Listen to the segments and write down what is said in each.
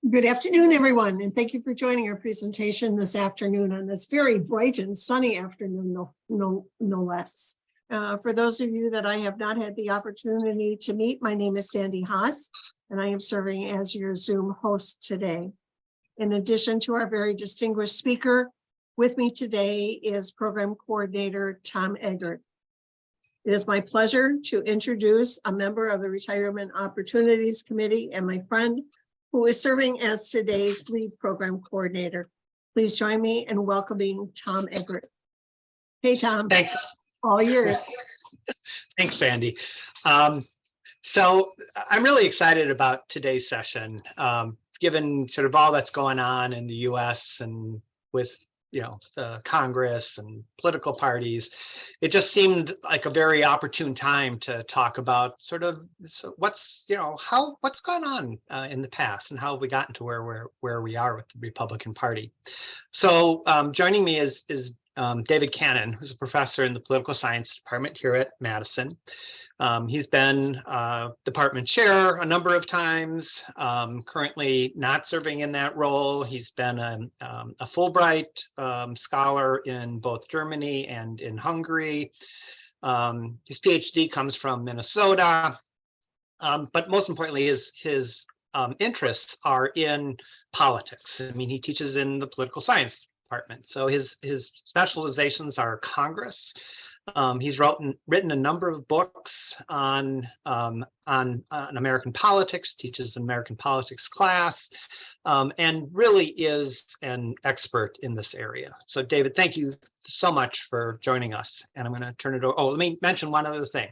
Good afternoon, everyone, and thank you for joining our presentation this afternoon on this very bright and sunny afternoon, no less. For those of you that I have not had the opportunity to meet, my name is Sandy Haas, and I am serving as your Zoom host today. In addition to our very distinguished speaker, with me today is Program Coordinator Tom Eggert. It is my pleasure to introduce a member of the Retirement Opportunities Committee and my friend, who is serving as today's lead program coordinator. Please join me in welcoming Tom Eggert. Hey, Tom. Thanks. All yours. Thanks, Sandy. So I'm really excited about today's session, given sort of all that's going on in the U.S. and with the Congress and political parties. It just seemed like a very opportune time to talk about sort of what's gone on in the past and how we gotten to where we are with the Republican Party. So joining me is David Cannon, who's a professor in the political science department here at Madison. He's been department chair a number of times, currently not serving in that role. He's been a Fulbright scholar in both Germany and in Hungary. His PhD comes from Minnesota, but most importantly, his interests are in politics. I mean, he teaches in the political science department. So his specializations are Congress. He's written a number of books on American politics, teaches an American politics class, and really is an expert in this area. So David, thank you so much for joining us. And I'm going to turn it over. Oh, let me mention one other thing.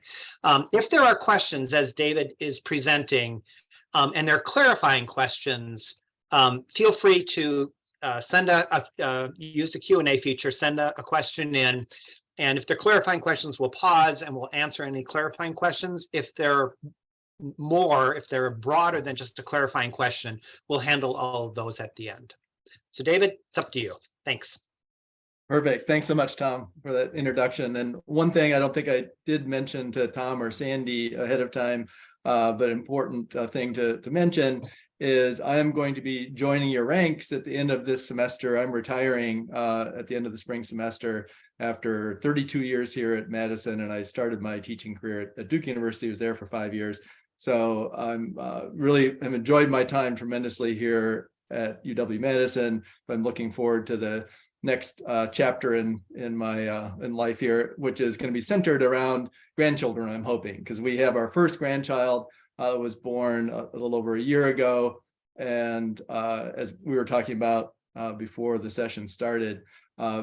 If there are questions as David is presenting, and they're clarifying questions, feel free to use the Q&A feature, send a question in. And if they're clarifying questions, we'll pause and we'll answer any clarifying questions. If they're broader than just a clarifying question, we'll handle all of those at the end. So David, it's up to you. Thanks. Perfect. Thanks so much, Tom, for that introduction. And one thing I don't think I did mention to Tom or Sandy ahead of time, but important thing to mention is I am going to be joining your ranks at the end of this semester. I'm retiring at the end of the spring semester after 32 years here at Madison, and I started my teaching career at Duke University. I was there for 5 years. So I'm really have enjoyed my time tremendously here at UW-Madison. I'm looking forward to the next chapter in my in life here, which is going to be centered around grandchildren, I'm hoping, because we have our first grandchild was born a little over a year ago. And as we were talking about before the session started,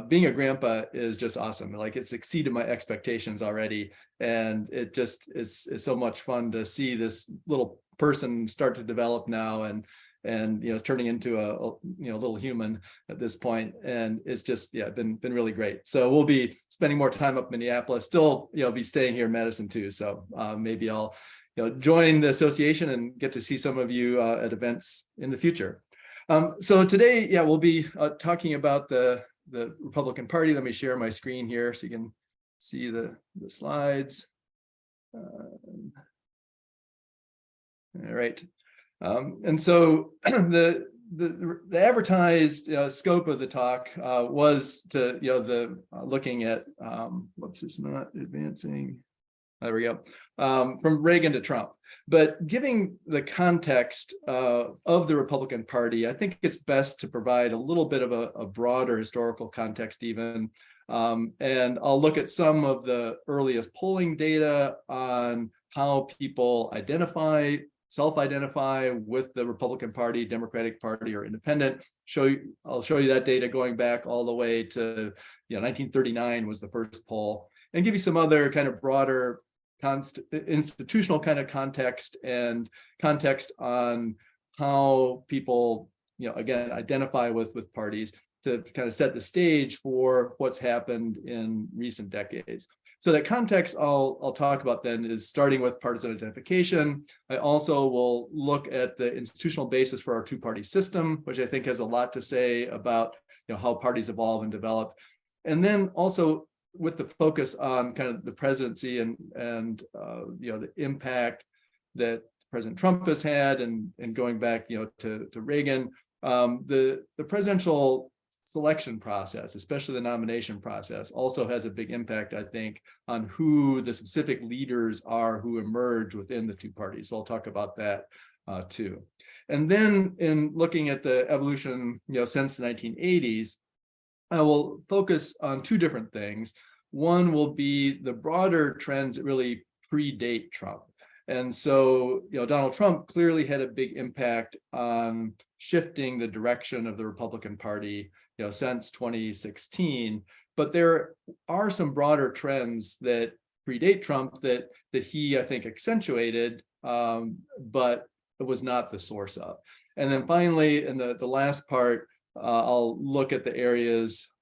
being a grandpa is just awesome. Like, it's exceeded my expectations already. And it just is so much fun to see this little person start to develop now and it's turning into a little human at this point. And it's just, been really great. So we'll be spending more time up in Minneapolis, still, be staying here in Madison too. So maybe I'll join the association and get to see some of you at events in the future. So today, we'll be talking about the Republican Party. Let me share my screen here so you can see the slides. All right. And so the advertised scope of the talk was to looking at whoops, it's not advancing. There we go. From Reagan to Trump. But giving the context of the Republican Party, I think it's best to provide a little bit of a broader historical context even. And I'll look at some of the earliest polling data on how people self-identify with the Republican Party, Democratic Party, or Independent. I'll show you that data going back all the way to 1939 was the first poll, and give you some other kind of broader institutional kind of context and context on how people, again, identify with parties to kind of set the stage for what's happened in recent decades. So that context I'll talk about then is starting with partisan identification. I also will look at the institutional basis for our two-party system, which I think has a lot to say about how parties evolve and develop. And then also with the focus on kind of the presidency and the impact that President Trump has had, and going back, to Reagan, the presidential selection process, especially the nomination process, also has a big impact, I think, on who the specific leaders are who emerge within the two parties. So I'll talk about that too. And then in looking at the evolution, since the 1980s, I will focus on two different things. One will be the broader trends that really predate Trump. And so, Donald Trump clearly had a big impact on shifting the direction of the Republican Party, since 2016. But there are some broader trends that predate Trump that he, I think, accentuated, but it was not the source of. And then finally, in the last part, I'll look at the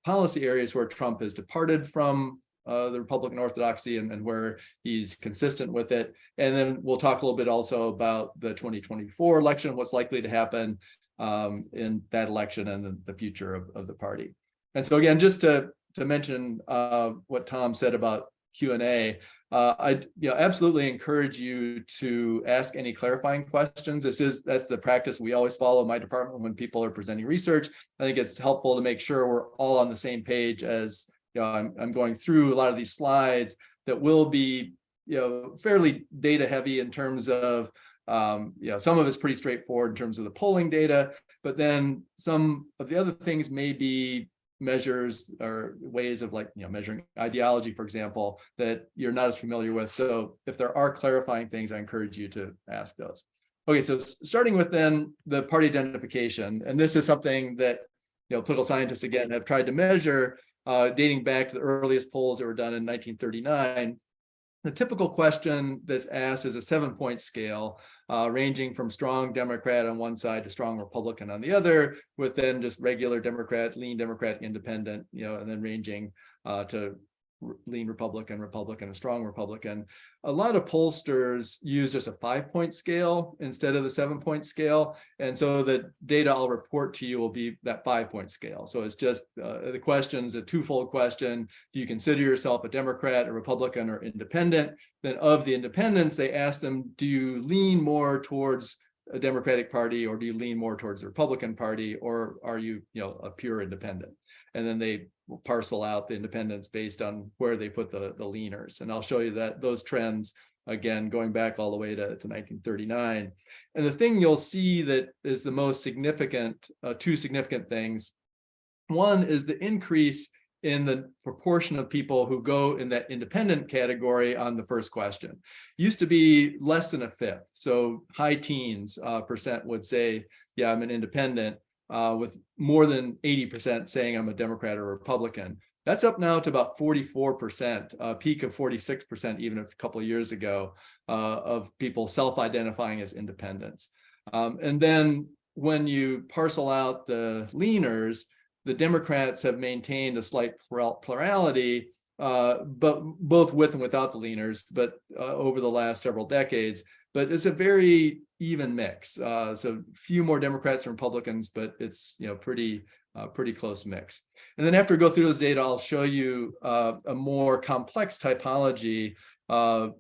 policy areas where Trump has departed from the Republican orthodoxy and where he's consistent with it. And then we'll talk a little bit also about the 2024 election, what's likely to happen in that election and the future of the party. And so again, just to mention what Tom said about Q&A, I absolutely encourage you to ask any clarifying questions. That's the practice we always follow in my department when people are presenting research. I think it's helpful to make sure we're all on the same page as I'm going through a lot of these slides that will be fairly data heavy in terms of some of it's pretty straightforward in terms of the polling data, but then some of the other things may be measures or ways of measuring ideology, for example, that you're not as familiar with. So if there are clarifying things, I encourage you to ask those. Okay, so starting with then the party identification, and this is something that political scientists again have tried to measure dating back to the earliest polls that were done in 1939. The typical question that's asked is a 7-point scale, ranging from strong Democrat on one side to strong Republican on the other, with then just regular Democrat, lean Democrat, independent, and then ranging to lean Republican, and strong Republican. A lot of pollsters use just a 5-point scale instead of the 7-point scale. And so the data I'll report to you will be that 5-point scale. So it's just the question is a twofold question. Do you consider yourself a Democrat, a Republican, or independent? Then of the independents, they ask them, do you lean more towards a Democratic Party, or do you lean more towards the Republican Party, or are you, a pure independent? And then they will parcel out the independents based on where they put the leaners. And I'll show you that those trends, again, going back all the way to 1939. And the thing you'll see that is the most significant, two significant things. One is the increase in the proportion of people who go in that independent category on the first question. Used to be less than a fifth. So high teens percent would say, yeah, I'm an independent, with more than 80% saying I'm a Democrat or Republican. That's up now to about 44%, a peak of 46% even a couple of years ago, of people self-identifying as independents. And then when you parcel out the leaners, the Democrats have maintained a slight plurality, but both with and without the leaners, but over the last several decades. But it's a very even mix. So few more Democrats and Republicans, but it's pretty close mix. And then after I go through this data, I'll show you a more complex typology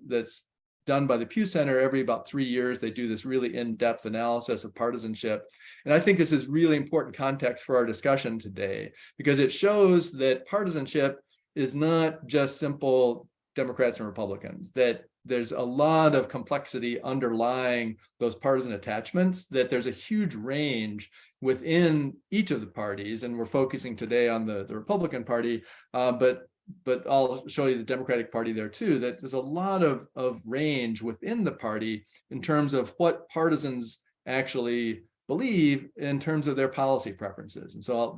that's done by the Pew Center. Every about 3 years, they do this really in-depth analysis of partisanship. And I think this is really important context for our discussion today, because it shows that partisanship is not just simple Democrats and Republicans, that there's a lot of complexity underlying those partisan attachments, that there's a huge range within each of the parties. And we're focusing today on the Republican Party, but I'll show you the Democratic Party there too, that there's a lot of range within the party in terms of what partisans actually believe in terms of their policy preferences. And so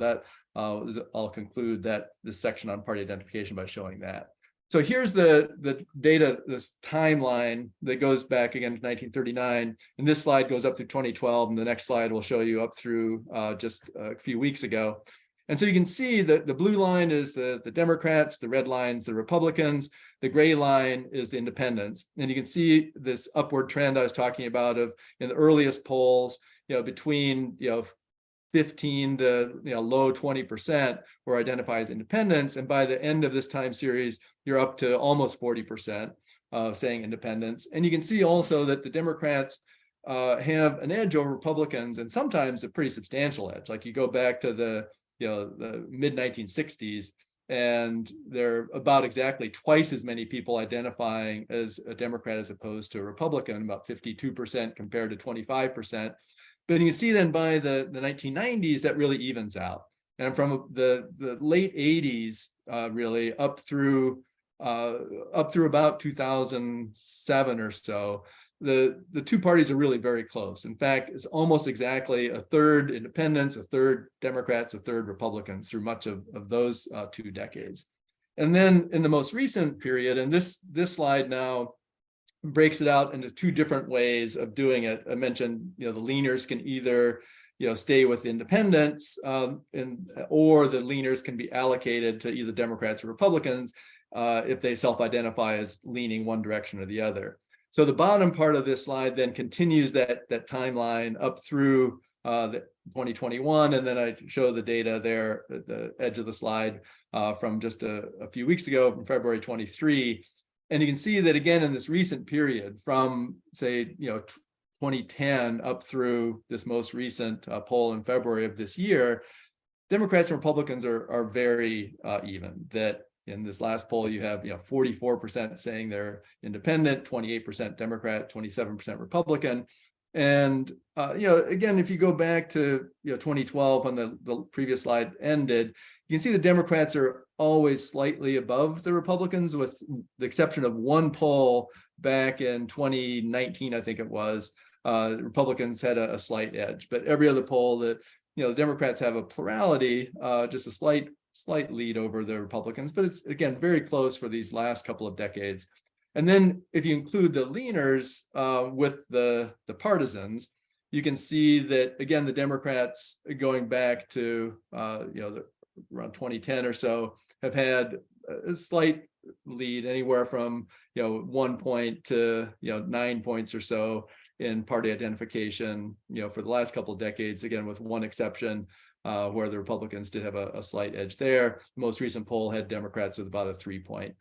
I'll conclude this section on party identification by showing that. So here's the data, this timeline that goes back again to 1939. And this slide goes up to 2012. And the next slide will show you up through just a few weeks ago. And so you can see that the blue line is the Democrats, the red line's the Republicans, the gray line is the independents. And you can see this upward trend I was talking about of in the earliest polls, between 15 to low 20% were identified as independents. And by the end of this time series, you're up to almost 40% saying independents. And you can see also that the Democrats have an edge over Republicans, and sometimes a pretty substantial edge. Like you go back to the mid 1960s, and there are about exactly twice as many people identifying as a Democrat as opposed to a Republican, about 52% compared to 25%. But you see then by the 1990s, that really evens out. And from the late 80s, really up through about 2007 or so, the two parties are really very close. In fact, it's almost exactly a third independents, a third Democrats, a third Republicans through much of those 2 decades. And then in the most recent period, and this slide now breaks it out into 2 different ways of doing it. I mentioned, the leaners can either stay with independents, or the leaners can be allocated to either Democrats or Republicans if they self-identify as leaning one direction or the other. So the bottom part of this slide then continues that timeline up through the 2021, and then I show the data there at the edge of the slide from just a few weeks ago, from February 23. And you can see that again in this recent period from say 2010 up through this most recent poll in February of this year, Democrats and Republicans are very even. That in this last poll, you have 44% saying they're independent, 28% Democrat, 27% Republican. And again, if you go back to 2012 when the previous slide ended, you can see the Democrats are always slightly above the Republicans, with the exception of one poll back in 2019, I think it was. Republicans had a slight edge, but every other poll that the Democrats have a plurality, just a slight lead over the Republicans, but it's again very close for these last couple of decades. And then if you include the leaners with the partisans, you can see that again the Democrats going back to around 2010 or so have had a slight lead, anywhere from 1 point to 9 points or so in party identification for the last couple of decades, again with one exception where the Republicans did have a slight edge there. The most recent poll had Democrats with about a 3-point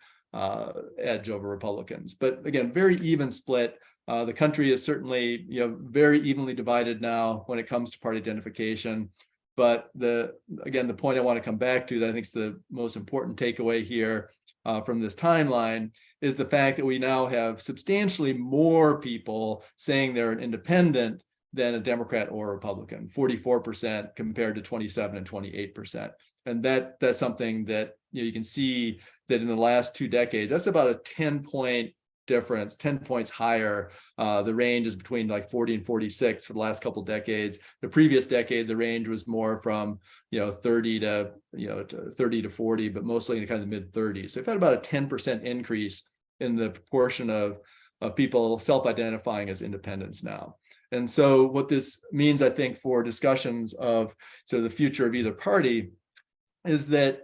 edge over Republicans. But again, very even split. The country is certainly very evenly divided now when it comes to party identification. But the point I want to come back to that I think is the most important takeaway here from this timeline is the fact that we now have substantially more people saying they're an independent than a Democrat or a Republican, 44% compared to 27 and 28%. And that's something that you can see that in the last 2 decades, that's about a 10-point difference, 10 points higher. The range is between like 40 and 46 for the last couple of decades. The previous decade, the range was more from 30 to 30 to 40, but mostly in kind of the mid 30s. So we've had about a 10% increase in the proportion of people self-identifying as independents now. And so what this means, I think, for discussions of the future of either party is that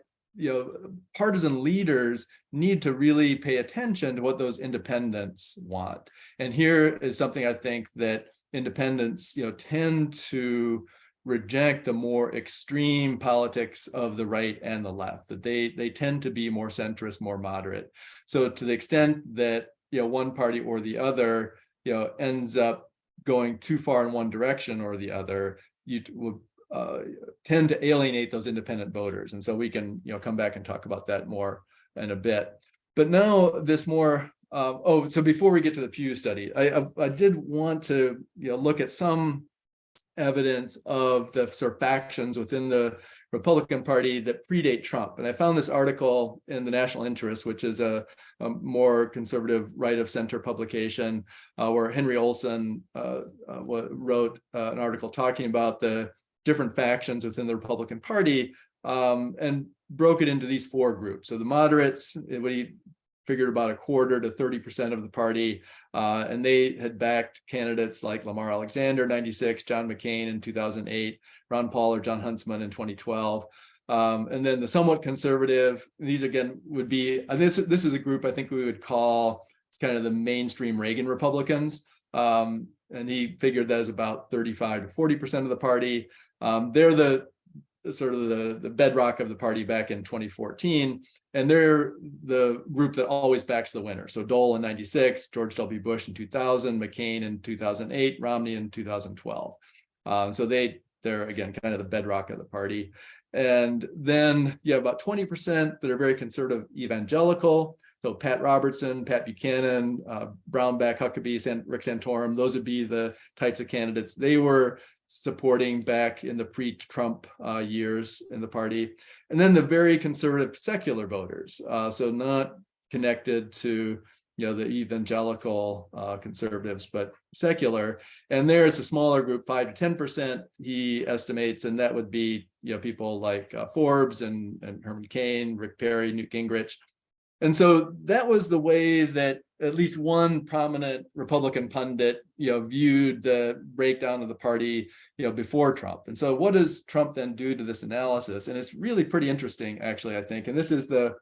partisan leaders need to really pay attention to what those independents want. And here is something I think that independents tend to reject the more extreme politics of the right and the left, that they tend to be more centrist, more moderate. So to the extent that one party or the other ends up going too far in one direction or the other, you will tend to alienate those independent voters. And so we can come back and talk about that more in a bit. But now this more so before we get to the Pew study, I did want to look at some evidence of the sort of factions within the Republican Party that predate Trump. And I found this article in the National Interest, which is a more conservative right of center publication, where Henry Olson wrote an article talking about the different factions within the Republican Party, and broke it into these 4 groups. So the moderates, what he figured about a quarter to 30% of the party, and they had backed candidates like Lamar Alexander, 96, John McCain in 2008, Ron Paul or John Huntsman in 2012. And then the somewhat conservative, these again would be, this is a group I think we would call kind of the mainstream Reagan Republicans. And he figured that as about 35 to 40% of the party. They're sort of the bedrock of the party back in 2014. And they're the group that always backs the winner. So Dole in 96, George W. Bush in 2000, McCain in 2008, Romney in 2012. So they're again, kind of the bedrock of the party. And then you have about 20% that are very conservative evangelical. So Pat Robertson, Pat Buchanan, Brownback Huckabee, Rick Santorum, those would be the types of candidates they were supporting back in the pre-Trump years in the party. And then the very conservative secular voters, so not connected to the evangelical conservatives, but secular. And there's a smaller group, 5 to 10%, he estimates, and that would be people like Forbes and Herman Cain, Rick Perry, Newt Gingrich. And so that was the way that at least one prominent Republican pundit, viewed the breakdown of the party, before Trump. And so what does Trump then do to this analysis? And it's really pretty interesting, actually, I think. And this is the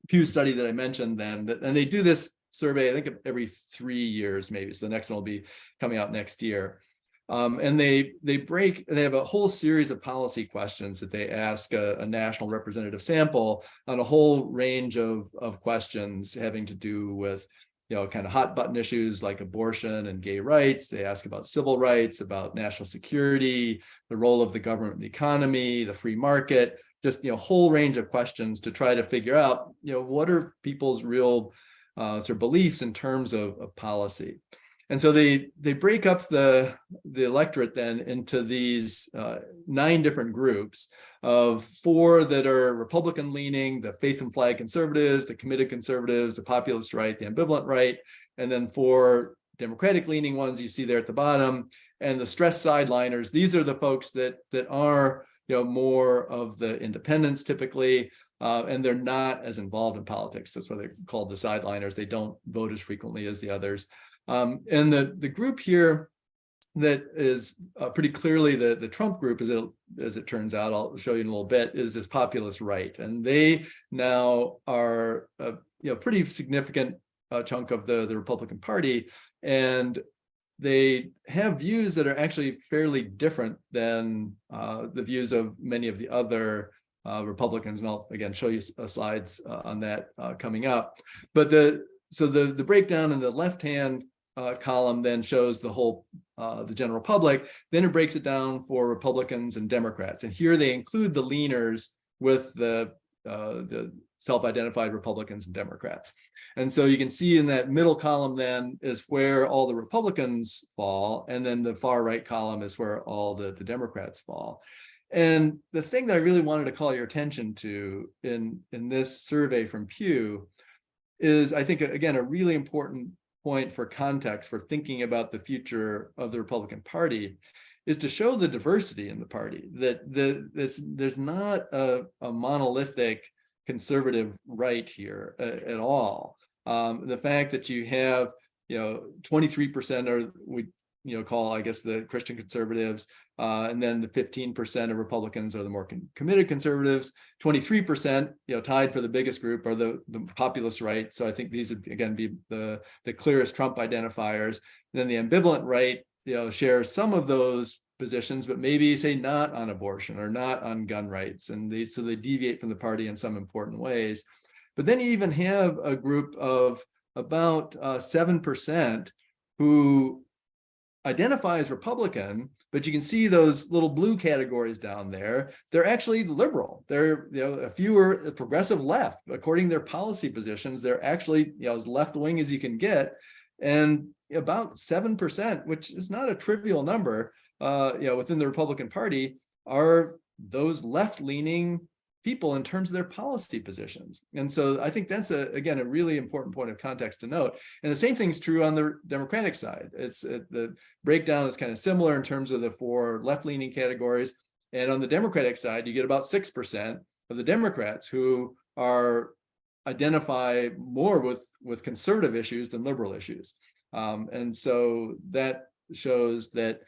Pew study that I mentioned then, and they do this survey, I think every 3 years, maybe. So the next one will be coming out next year. And they have a whole series of policy questions that they ask a national representative sample on a whole range of questions having to do with kind of hot button issues like abortion and gay rights. They ask about civil rights, about national security, the role of the government in the economy, the free market, just a whole range of questions to try to figure out what are people's real sort of beliefs in terms of policy. And so they break up the electorate then into these 9 different groups of 4 that are Republican leaning, the faith and flag conservatives, the committed conservatives, the populist right, the ambivalent right, and then 4 Democratic leaning ones you see there at the bottom, and the stress sideliners. These are the folks that are more of the independents typically, and they're not as involved in politics. That's why they're called the sideliners. They don't vote as frequently as the others. And the group here that is pretty clearly the Trump group, as it turns out, I'll show you in a little bit, is this populist right. And they now are a pretty significant chunk of the Republican Party. And they have views that are actually fairly different than the views of many of the other Republicans. And I'll, again, show you slides on that coming up. But the breakdown in the left-hand column then shows the whole, the general public. Then it breaks it down for Republicans and Democrats. And here they include the leaners with the self-identified Republicans and Democrats. And so you can see in that middle column then is where all the Republicans fall. And then the far right column is where all the Democrats fall. And the thing that I really wanted to call your attention to in this survey from Pew is, I think, again, a really important point for context for thinking about the future of the Republican Party is to show the diversity in the party, that there's not a monolithic conservative right here at all. The fact that you have 23% are we call, I guess, the Christian conservatives, and then the 15% of Republicans are the more committed conservatives. 23%, tied for the biggest group, are the populist right. So I think these would again be the clearest Trump identifiers. And then the ambivalent right, shares some of those positions, but maybe say not on abortion or not on gun rights, and so they deviate from the party in some important ways. But then you even have a group of about 7% who identify as Republican, but you can see those little blue categories down there. They're actually liberal. They're a fewer progressive left. According to their policy positions, they're actually as left-wing as you can get. And about 7%, which is not a trivial number, within the Republican Party, are those left-leaning people in terms of their policy positions. And so I think that's again a really important point of context to note. And the same thing's true on the Democratic side. The breakdown is kind of similar in terms of the 4 left-leaning categories. And on the Democratic side, you get about 6% of the Democrats who identify more with conservative issues than liberal issues. And so that shows that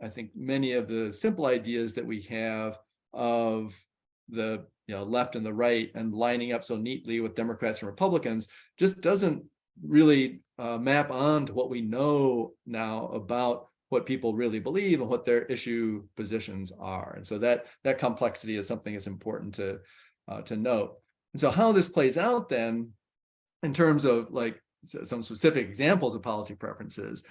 I think many of the simple ideas that we have of the left and the right and lining up so neatly with Democrats and Republicans just doesn't really map on to what we know now about what people really believe and what their issue positions are. And so that complexity is something that's important to note. And so how this plays out then, in terms of like some specific examples of policy preferences,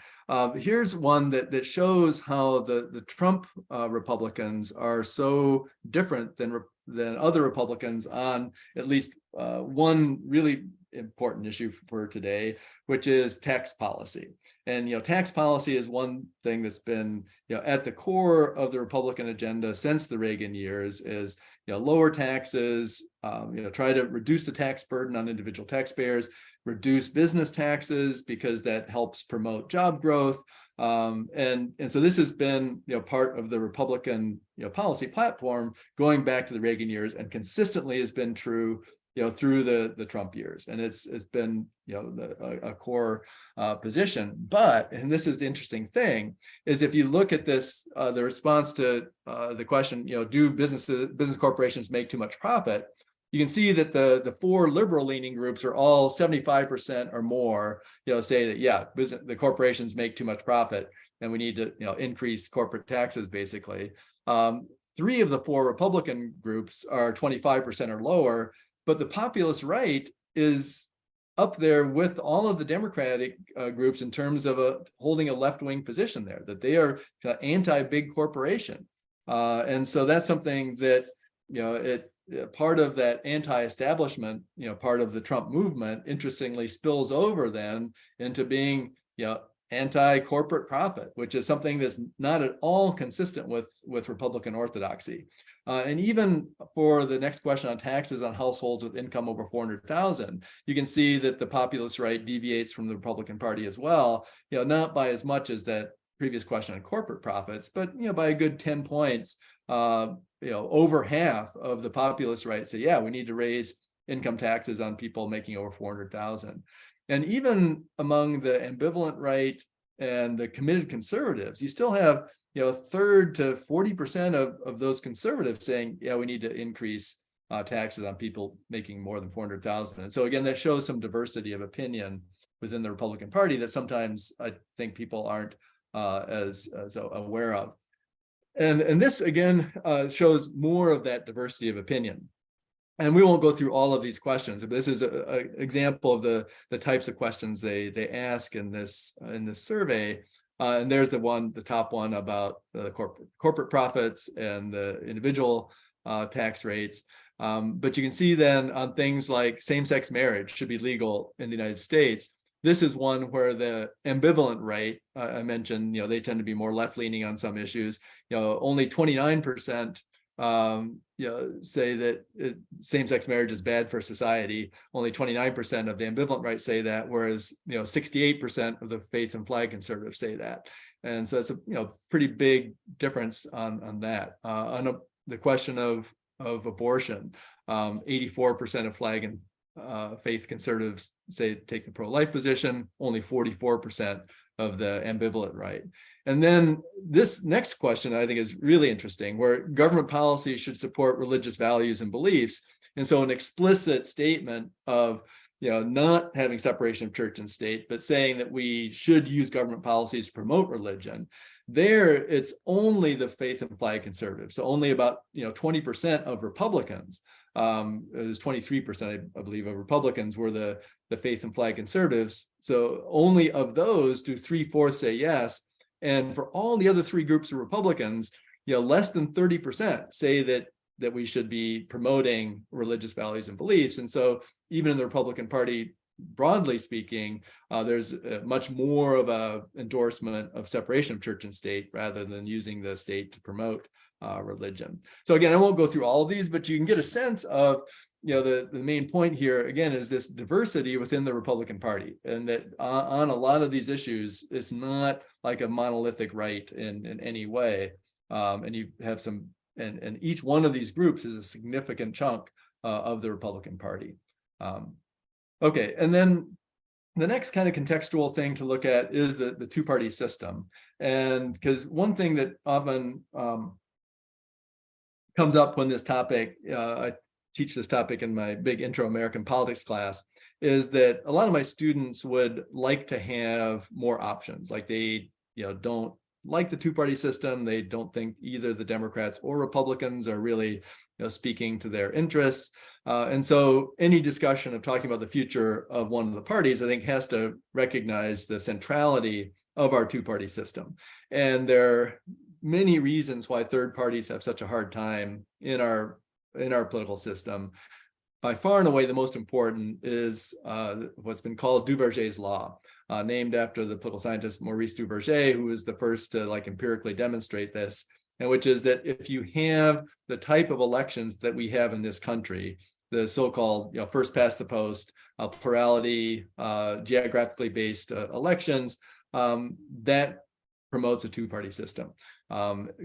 here's one that shows how the Trump Republicans are so different than other Republicans on at least one really important issue for today, which is tax policy. And tax policy is one thing that's been at the core of the Republican agenda since the Reagan years. Is lower taxes, try to reduce the tax burden on individual taxpayers, reduce business taxes because that helps promote job growth. And so this has been part of the Republican policy platform going back to the Reagan years, and consistently has been true through the Trump years. And it's been a core position. But, and this is the interesting thing, is if you look at this, the response to the question, do business corporations make too much profit? You can see that the four liberal leaning groups are all 75% or more, say that, yeah, the corporations make too much profit and we need to, increase corporate taxes, basically. 3 of the 4 Republican groups are 25% or lower, but the populist right is up there with all of the Democratic groups in terms of holding a left-wing position there, that they are anti-big corporation. And so that's something that, part of that anti-establishment, part of the Trump movement, interestingly spills over then into being, anti-corporate profit, which is something that's not at all consistent with Republican orthodoxy. And even for the next question on taxes on households with income over 400,000, you can see that the populist right deviates from the Republican Party as well, not by as much as that previous question on corporate profits, but by a good 10 points. Over half of the populist right say, yeah, we need to raise income taxes on people making over 400,000. And even among the ambivalent right and the committed conservatives, you still have a third to 40% of those conservatives saying, yeah, we need to increase taxes on people making more than 400,000. And so again, that shows some diversity of opinion within the Republican Party that sometimes I think people aren't as aware of. And this again shows more of that diversity of opinion. And we won't go through all of these questions, but this is an example of the types of questions they ask in this survey. And there's the top one about the corporate profits and the individual tax rates. But you can see then on things like same-sex marriage should be legal in the United States. This is one where the ambivalent right, I mentioned, they tend to be more left-leaning on some issues. Only 29% say that same-sex marriage is bad for society. Only 29% of the ambivalent right say that, whereas 68% of the faith and flag conservatives say that. And so it's a pretty big difference on that. On the question of abortion, 84% of flag and faith conservatives say take the pro-life position, only 44% of the ambivalent right. And then this next question I think is really interesting, where government policy should support religious values and beliefs. And so an explicit statement of not having separation of church and state, but saying that we should use government policies to promote religion. There, it's only the faith and flag conservatives. So only about 20% of Republicans, it was 23%, I believe, of Republicans were the faith and flag conservatives. So only of those do 3/4 say yes. And for all the other 3 groups of Republicans, less than 30% say that we should be promoting religious values and beliefs. And so even in the Republican Party, broadly speaking, there's much more of a endorsement of separation of church and state rather than using the state to promote religion. So again, I won't go through all of these, but you can get a sense of the main point here, again, is this diversity within the Republican Party, and that on a lot of these issues, it's not like a monolithic right in any way. And you have some, and each one of these groups is a significant chunk of the Republican Party. Okay, and then the next kind of contextual thing to look at is the two-party system. And because one thing that often comes up when this topic, I teach this topic in my big intro American politics class, is that a lot of my students would like to have more options. Like they don't like the two-party system. They don't think either the Democrats or Republicans are really speaking to their interests. And so any discussion of talking about the future of one of the parties, I think, has to recognize the centrality of our two-party system. And there are many reasons why third parties have such a hard time in our political system. By far and away, the most important is what's been called Duverger's law, named after the political scientist Maurice Duverger, who was the first to empirically demonstrate this, and which is that if you have the type of elections that we have in this country, the so-called first past the post, plurality, geographically based elections, that promotes a two-party system.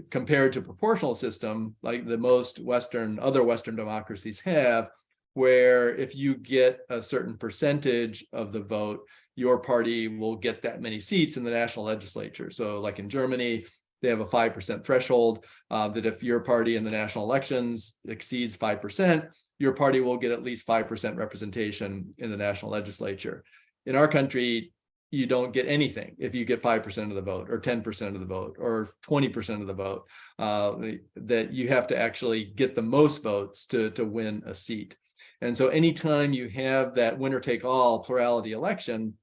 Compared to proportional system, like the most other Western democracies have, where if you get a certain percentage of the vote, your party will get that many seats in the national legislature. So like in Germany, they have a 5% threshold that if your party in the national elections exceeds 5%, your party will get at least 5% representation in the national legislature. In our country, you don't get anything if you get 5% of the vote or 10% of the vote or 20% of the vote, that you have to actually get the most votes to win a seat. And so anytime you have that winner take all plurality election,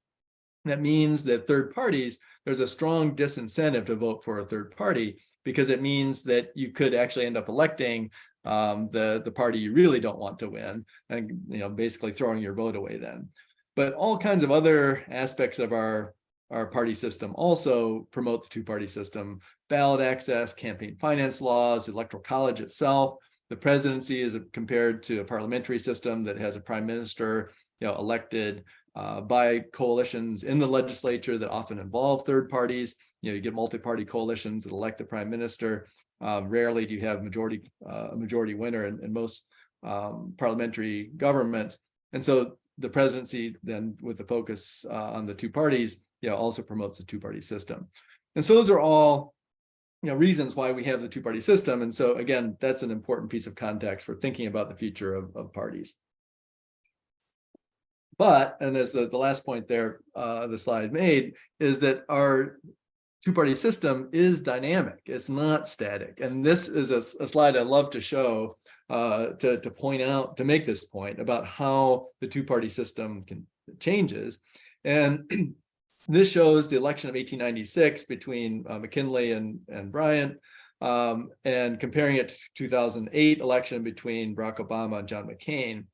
that means that third parties, there's a strong disincentive to vote for a third party, because it means that you could actually end up electing the party you really don't want to win, and basically throwing your vote away then. But all kinds of other aspects of our party system also promote the two-party system: ballot access, campaign finance laws, electoral college itself. The presidency is compared to a parliamentary system that has a prime minister, elected by coalitions in the legislature that often involve third parties. You get multi-party coalitions that elect the prime minister. Rarely do you have a majority winner in most parliamentary governments. And so the presidency, then, with the focus on the two parties, also promotes the two-party system. And so those are all reasons why we have the two-party system. And so again, that's an important piece of context for thinking about the future of parties. But, and as the last point there, the slide made, is that our two-party system is dynamic. It's not static. And this is a slide I love to show to point out, to make this point about how the two-party system changes. And this shows the election of 1896 between McKinley and Bryant, and comparing it to 2008 election between Barack Obama and John McCain.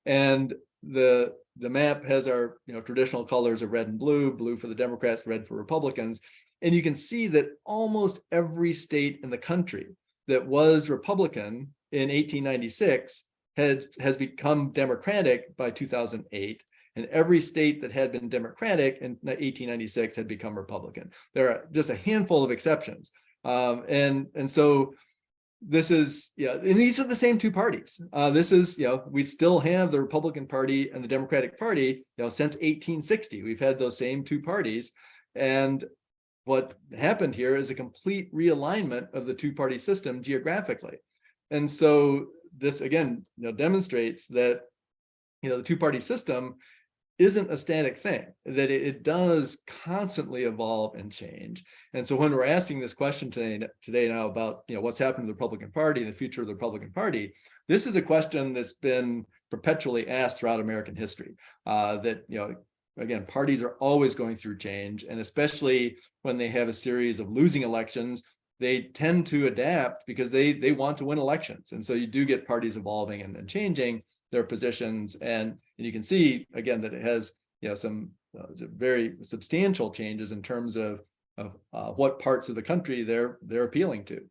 And the map has our traditional colors of red and blue for the Democrats, red for Republicans. And you can see that almost every state in the country that was Republican in 1896 has become Democratic by 2008. And every state that had been Democratic in 1896 had become Republican. There are just a handful of exceptions. And so this is, and these are the same two parties. This is, we still have the Republican Party and the Democratic Party, since 1860. We've had those same two parties. And what happened here is a complete realignment of the two-party system geographically. And so this, again, demonstrates that, the two-party system isn't a static thing, that it does constantly evolve and change. And so when we're asking this question today now about what's happened to the Republican Party and the future of the Republican Party, this is a question that's been perpetually asked throughout American history. That again, parties are always going through change, and especially when they have a series of losing elections, they tend to adapt because they want to win elections. And so you do get parties evolving and changing their positions. And you can see, again, that it has some very substantial changes in terms of what parts of the country they're appealing to.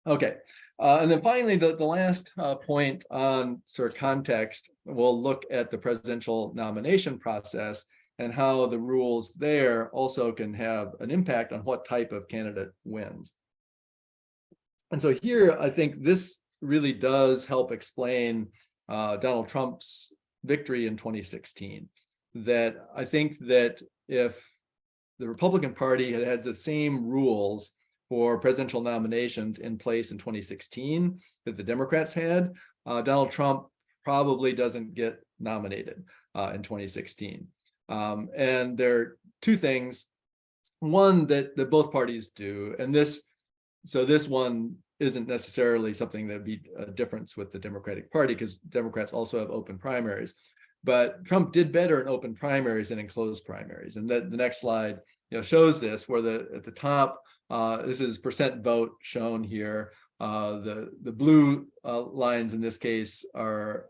Okay. And then finally, the last point on sort of context, we'll look at the presidential nomination process and how the rules there also can have an impact on what type of candidate wins. And so here, I think this really does help explain Donald Trump's victory in 2016. That I think that if the Republican Party had had the same rules for presidential nominations in place in 2016 that the Democrats had, Donald Trump probably doesn't get nominated in 2016. And there are two things. one that both parties do, and this one isn't necessarily something that would be a difference with the Democratic Party, because Democrats also have open primaries. But Trump did better in open primaries than in closed primaries. And the next slide shows this, where at the top, this is percent vote shown here. The blue lines in this case are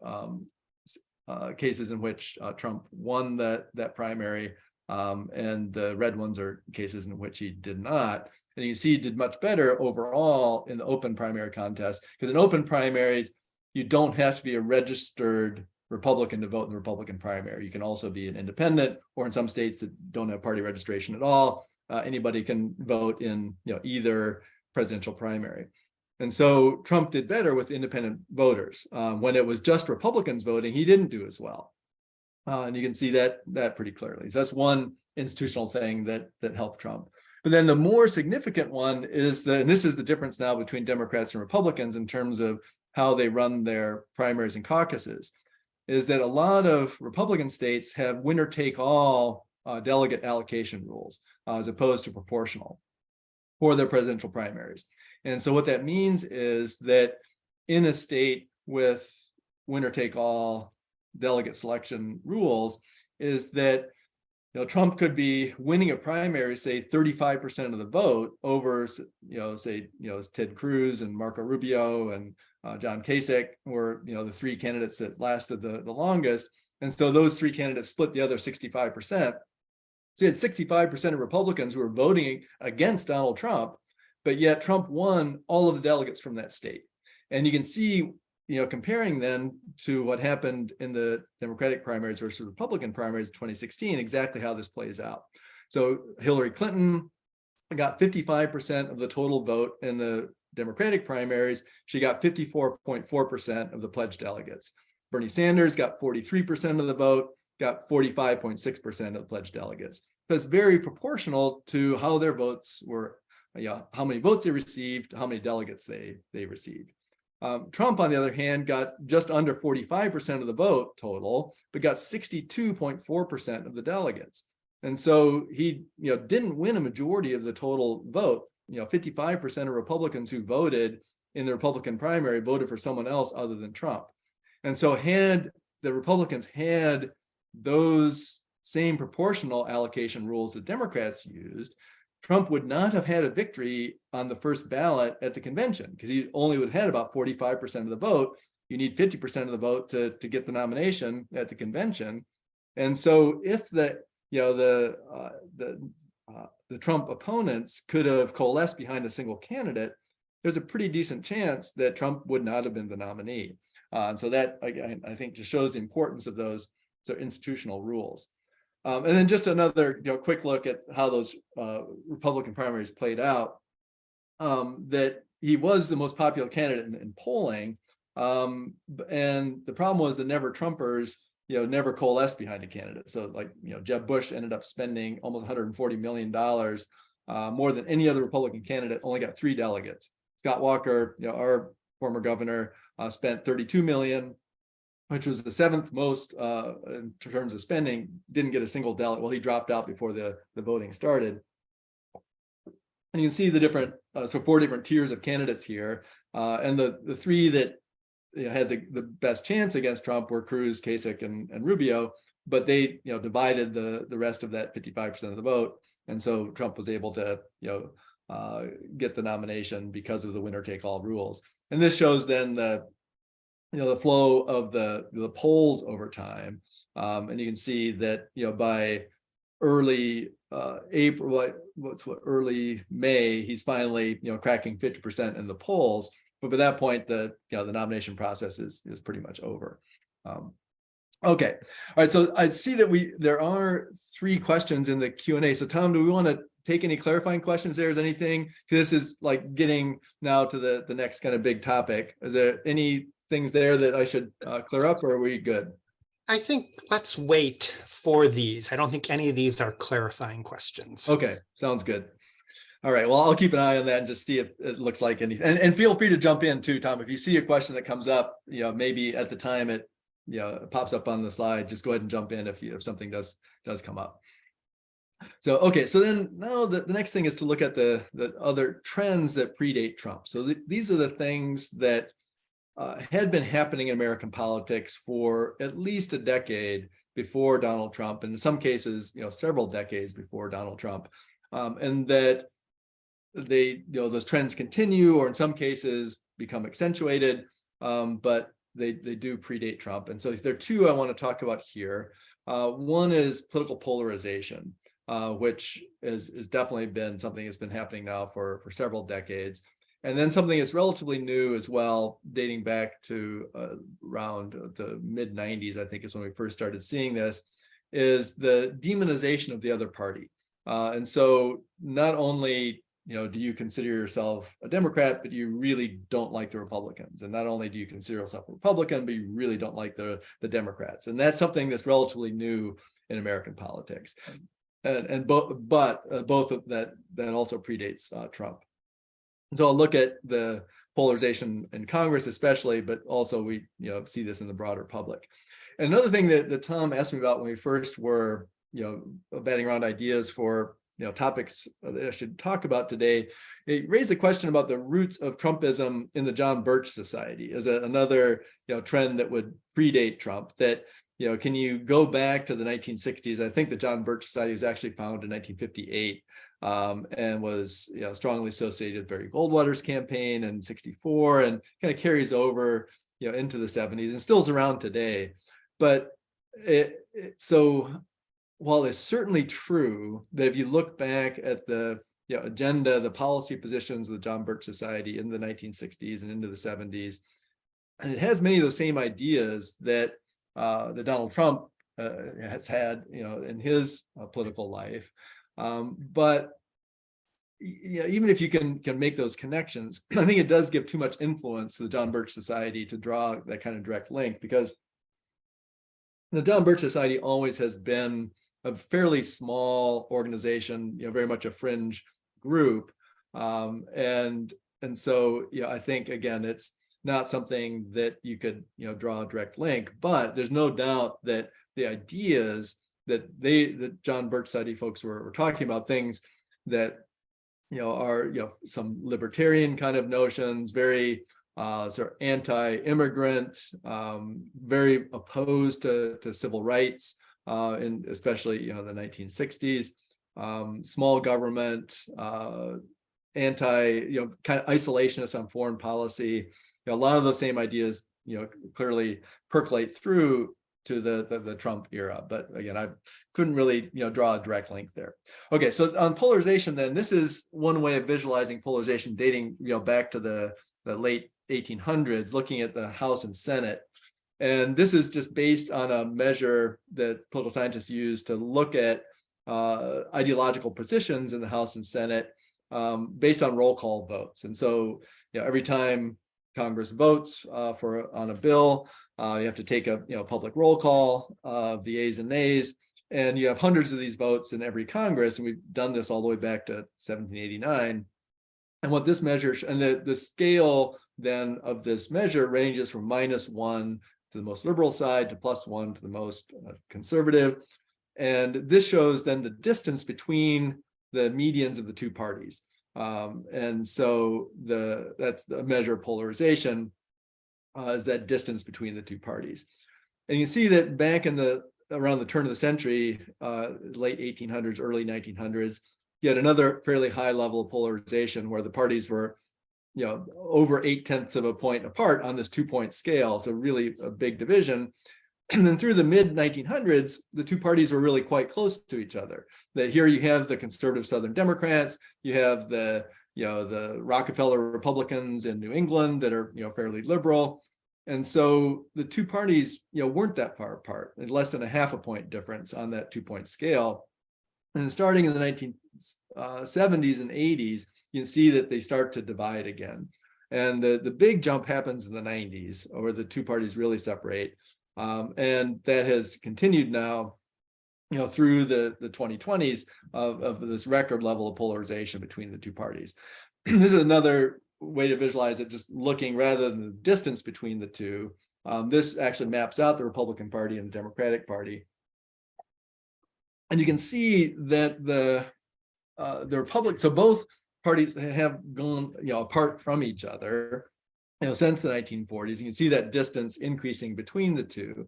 cases in which Trump won that primary, and the red ones are cases in which he did not. And you see he did much better overall in the open primary contest, because in open primaries, you don't have to be a registered Republican to vote in the Republican primary. You can also be an independent, or in some states that don't have party registration at all, anybody can vote in either presidential primary. And so Trump did better with independent voters. When it was just Republicans voting, he didn't do as well. And you can see that pretty clearly. So that's one institutional thing that helped Trump. But then the more significant one is and this is the difference now between Democrats and Republicans in terms of how they run their primaries and caucuses, is that a lot of Republican states have winner-take-all delegate allocation rules, as opposed to proportional for their presidential primaries. And so what that means is that in a state with winner-take-all delegate selection rules, is that Trump could be winning a primary, say 35% of the vote over, say, Ted Cruz and Marco Rubio and John Kasich were, the three candidates that lasted the longest. And so those three candidates split the other 65%. So you had 65% of Republicans who were voting against Donald Trump, but yet Trump won all of the delegates from that state. And you can see, comparing then to what happened in the Democratic primaries versus Republican primaries in 2016, exactly how this plays out. So Hillary Clinton got 55% of the total vote in the Democratic primaries. She got 54.4% of the pledged delegates. Bernie Sanders got 43% of the vote, got 45.6% of the pledged delegates. So it's very proportional to how their votes were, how many votes they received, how many delegates they received. Trump, on the other hand, got just under 45% of the vote total, but got 62.4% of the delegates. And so he, didn't win a majority of the total vote. 55% of Republicans who voted in the Republican primary voted for someone else other than Trump. And so had the Republicans had those same proportional allocation rules that Democrats used, Trump would not have had a victory on the first ballot at the convention, because he only would have had about 45% of the vote. You need 50% of the vote to get the nomination at the convention. And so if the Trump opponents could have coalesced behind a single candidate, there's a pretty decent chance that Trump would not have been the nominee. So that, again, I think just shows the importance of those institutional rules. And then just another quick look at how those Republican primaries played out, that he was the most popular candidate in polling. And the problem was the never Trumpers never coalesced behind a candidate. So Jeb Bush ended up spending almost $140 million, more than any other Republican candidate, only got 3 delegates. Scott Walker, our former governor, spent $32 million, which was the 7th most in terms of spending, didn't get a single delegate. Well, he dropped out before the voting started. And you can see the different, 4 different tiers of candidates here. And the 3 that had the best chance against Trump were Cruz, Kasich, and Rubio, but they divided the rest of that 55% of the vote. And so Trump was able to get the nomination because of the winner-take-all rules. And this shows then the flow of the polls over time. And you can see that, by early April, early May, he's finally, cracking 50% in the polls. But by that point, the nomination process is pretty much over. Okay. All right. So I see that there are 3 questions in the Q&A. So Tom, do we want to take any clarifying questions there? Is anything, because this is like getting now to the next kind of big topic. Is there any things there that I should clear up, or are we good? I think let's wait for these. I don't think any of these are clarifying questions. Okay, sounds good. All right, well, I'll keep an eye on that and just see if it looks like anything. And feel free to jump in too, Tom. If you see a question that comes up, maybe at the time it pops up on the slide, just go ahead and jump in if something does come up. So, okay, so then now the next thing is to look at the other trends that predate Trump. So these are the things that had been happening in American politics for at least a decade before Donald Trump, and in some cases, several decades before Donald Trump, and that those trends continue, or in some cases become accentuated, but they do predate Trump. And so there are two I want to talk about here. One is political polarization, which is definitely been something that's been happening now for several decades. And then something that's relatively new as well, dating back to around the mid 90s, I think is when we first started seeing this, is the demonization of the other party. And so not only do you consider yourself a Democrat, but you really don't like the Republicans. And not only do you consider yourself a Republican, but you really don't like the Democrats. And that's something that's relatively new in American politics. Both of that also predates Trump. And so I'll look at the polarization in Congress, especially, but also we see this in the broader public. And another thing that Tom asked me about when we first were batting around ideas for topics that I should talk about today, it raised a question about the roots of Trumpism in the John Birch Society as another trend that would predate Trump. That can you go back to the 1960s? I think the John Birch Society was actually founded in 1958 and was strongly associated with Barry Goldwater's campaign in '64, and kind of carries over into the 70s and still is around today. But so while it's certainly true that if you look back at the agenda, the policy positions of the John Birch Society in the 1960s and into the 70s, and it has many of the same ideas that Donald Trump has had in his political life, but even if you can make those connections, I think it does give too much influence to the John Birch Society to draw that kind of direct link, because the John Birch Society always has been a fairly small organization, very much a fringe group, and so I think again it's not something that you could draw a direct link, but there's no doubt that the ideas that the John Birch Society folks were talking about, things that are some libertarian kind of notions, very sort of anti-immigrant, very opposed to civil rights, and especially the 1960s, small government, anti kind of isolationist on foreign policy. A lot of those same ideas clearly percolate through to the Trump era, but again, I couldn't really draw a direct link there. Okay, so on polarization, then this is one way of visualizing polarization dating back to the late 1800s, looking at the House and Senate. And this is just based on a measure that political scientists use to look at ideological positions in the House and Senate based on roll call votes. And so every time Congress votes on a bill, you have to take a public roll call of the ayes and nays, and you have hundreds of these votes in every Congress, and we've done this all the way back to 1789. And what this measure, and the scale then of this measure ranges from -1 to the most liberal side to +1 to the most conservative. And this shows then the distance between the medians of the two parties. And so that's the measure of polarization, is that distance between the two parties. And you see that back in around the turn of the century, late 1800s, early 1900s, you had another fairly high level of polarization where the parties were over 0.8 of a point apart on this 2-point scale. So really a big division. And then through the mid 1900s, the two parties were really quite close to each other. That here you have the conservative Southern Democrats, you have the Rockefeller Republicans in New England that are fairly liberal, and so the two parties weren't that far apart, less than a 0.5 point difference on that 2-point scale. And starting in the 1970s and 80s, you can see that they start to divide again, and the big jump happens in the 90s, where the two parties really separate. And that has continued now, through the 2020s of this record level of polarization between the two parties. This is another way to visualize it, just looking rather than the distance between the two. This actually maps out the Republican Party and the Democratic Party. And you can see that the Republic, so both parties have gone, apart from each other, since the 1940s. You can see that distance increasing between the two.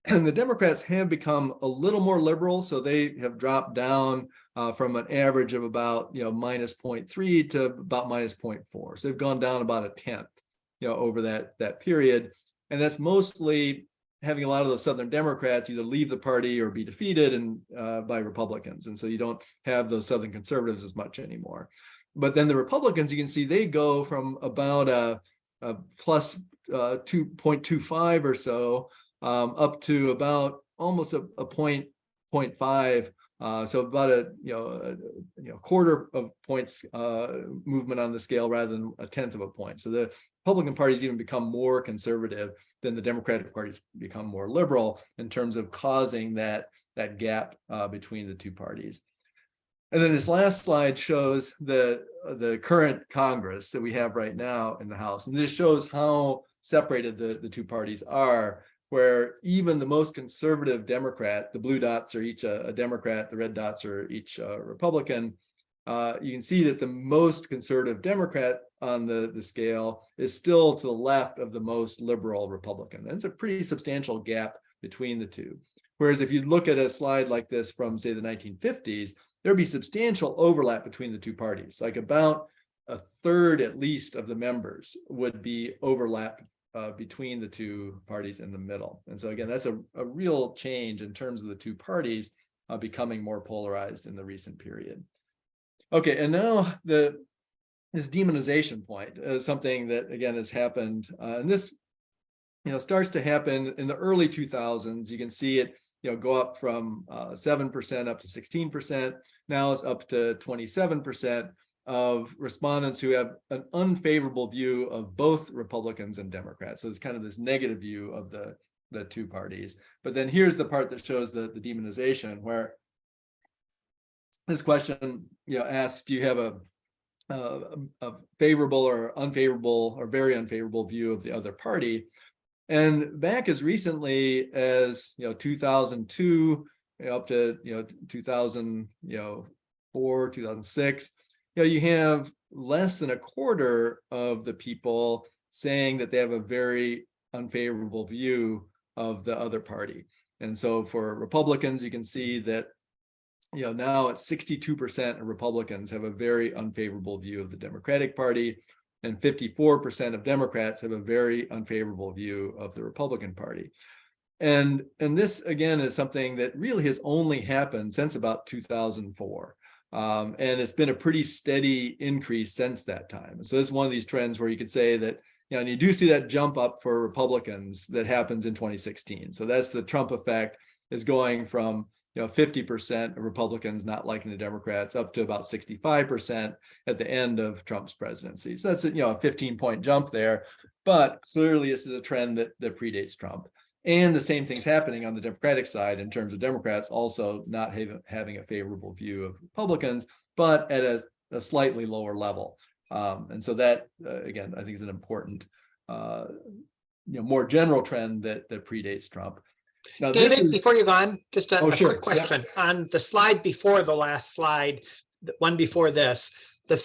And the Democrats have become a little more liberal, so they have dropped down from an average of about minus 0.3 to about minus 0.4. So they've gone down about a tenth, over that period, and that's mostly having a lot of those Southern Democrats either leave the party or be defeated by Republicans, and so you don't have those Southern conservatives as much anymore. But then the Republicans, you can see they go from about a plus 2.25 or so. Up to about almost a 0.5, so about a quarter of points movement on the scale rather than a tenth of a point. So the Republican party's even become more conservative than the Democratic party's become more liberal in terms of causing that gap between the two parties. And then this last slide shows the current Congress that we have right now in the House, and this shows how separated the two parties are, where even the most conservative Democrat, the blue dots are each a Democrat, the red dots are each a Republican. You can see that the most conservative Democrat on the scale is still to the left of the most liberal Republican. That's a pretty substantial gap between the two. Whereas if you look at a slide like this from, say, the 1950s, there'd be substantial overlap between the two parties. Like about a third at least of the members would be overlapped between the two parties in the middle. And so again, that's a real change in terms of the two parties becoming more polarized in the recent period. Okay, and now this demonization point is something that again has happened, and this starts to happen in the early 2000s. You can see it go up from 7% up to 16%. Now it's up to 27% of respondents who have an unfavorable view of both Republicans and Democrats. So it's kind of this negative view of the two parties. But then here's the part that shows the demonization, where this question asks, do you have a favorable or unfavorable or very unfavorable view of the other party? And back as recently as 2002 up to 2004, 2006, you have less than a quarter of the people saying that they have a very unfavorable view of the other party. And so for Republicans, you can see that now it's 62% of Republicans have a very unfavorable view of the Democratic Party, and 54% of Democrats have a very unfavorable view of the Republican Party. And this again is something that really has only happened since about 2004. And it's been a pretty steady increase since that time. So this is one of these trends where you could say that, and you do see that jump up for Republicans that happens in 2016. So that's the Trump effect, is going from 50% of Republicans not liking the Democrats up to about 65% at the end of Trump's presidency. So that's a 15-point jump there. But clearly this is a trend that predates Trump. And the same thing's happening on the Democratic side in terms of Democrats also not having a favorable view of Republicans, but at a slightly lower level. And so that, again, I think is an important, more general trend that predates Trump. Now, David, before you go on, just a sure. quick question. On the slide before the last slide, the one before this, the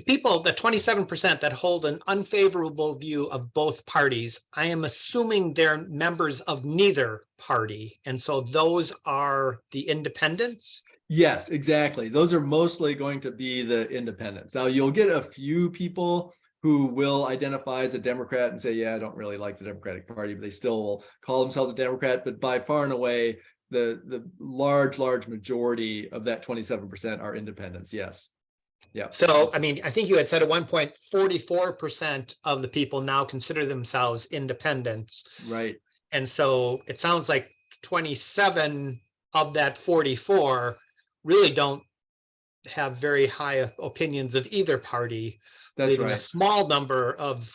people, the 27% that hold an unfavorable view of both parties, I am assuming they're members of neither party. And so those are the independents? Yes, exactly. Those are mostly going to be the independents. Now, you'll get a few people who will identify as a Democrat and say, yeah, I don't really like the Democratic Party, but they still will call themselves a Democrat. But by far and away, the large majority of that 27% are independents. Yes. Yeah. So, I mean, I think you had said at one point, 44% of the people now consider themselves independents. Right. And so it sounds like 27 of that 44 really don't have very high opinions of either party. That's leaving right. a small number of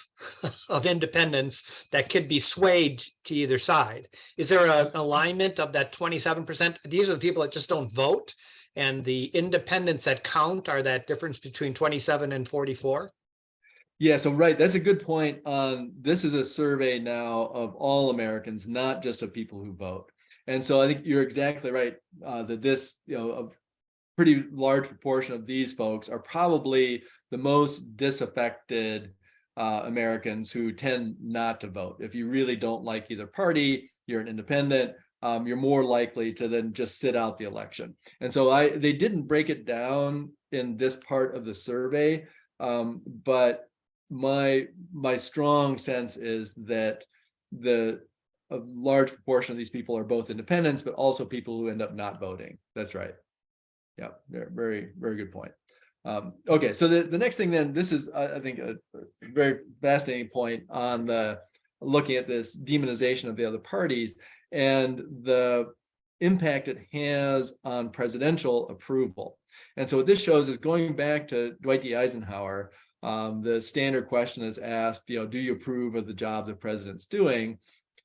independents that could be swayed to either side. Is there an alignment of that 27%? These are the people that just don't vote, and the independents that count are that difference between 27 and 44? Yeah, so right, that's a good point. This is a survey now of all Americans, not just of people who vote. And so I think you're exactly right, that this, a pretty large proportion of these folks are probably the most disaffected Americans who tend not to vote. If you really don't like either party, you're an independent, you're more likely to then just sit out the election. And so they didn't break it down in this part of the survey, but my strong sense is that a large proportion of these people are both independents, but also people who end up not voting. That's right. Yeah, very, very good point. Okay, so the next thing then, this is, I think, a very fascinating point on looking at this demonization of the other parties and the impact it has on presidential approval. And so what this shows is, going back to Dwight D. Eisenhower, the standard question is asked, do you approve of the job the president's doing?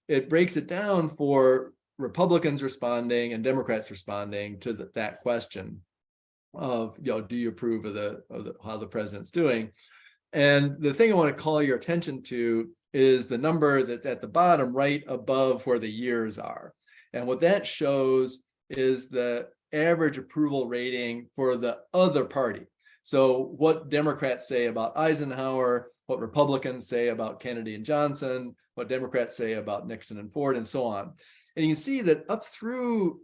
It breaks it down for Republicans responding and Democrats responding to that question of, do you approve of how the president's doing? And the thing I want to call your attention to is the number that's at the bottom, right above where the years are. And what that shows is the average approval rating for the other party. So what Democrats say about Eisenhower, what Republicans say about Kennedy and Johnson, what Democrats say about Nixon and Ford, and so on. And you can see that up through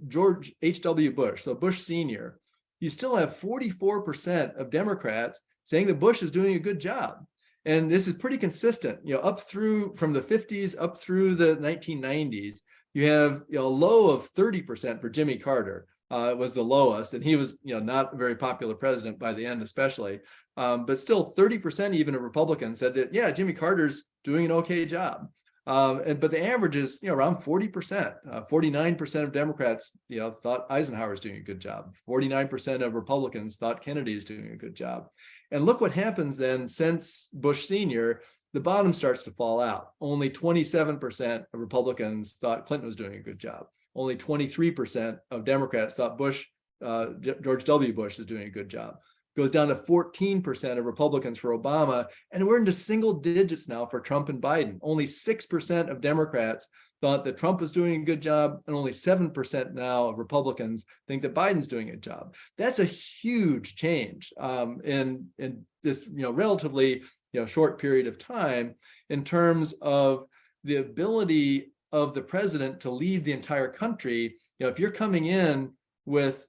George H.W. Bush, so Bush Sr., you still have 44% of Democrats saying that Bush is doing a good job. And this is pretty consistent, up through, from the 50s up through the 1990s, you have a low of 30% for Jimmy Carter. Was the lowest, and he was, not a very popular president by the end, especially. But still, 30% even of Republicans said that, yeah, Jimmy Carter's doing an okay job. But the average is, around 40%. 49% of Democrats, thought Eisenhower was doing a good job. 49% of Republicans thought Kennedy is doing a good job. And look what happens then since Bush Sr., the bottom starts to fall out. Only 27% of Republicans thought Clinton was doing a good job. Only 23% of Democrats thought George W. Bush is doing a good job. Goes down to 14% of Republicans for Obama, and we're into single digits now for Trump and Biden. Only 6% of Democrats thought that Trump was doing a good job, and only 7% now of Republicans think that Biden's doing a job. That's a huge change in this relatively short period of time in terms of the ability of the president to lead the entire country. If you're coming in with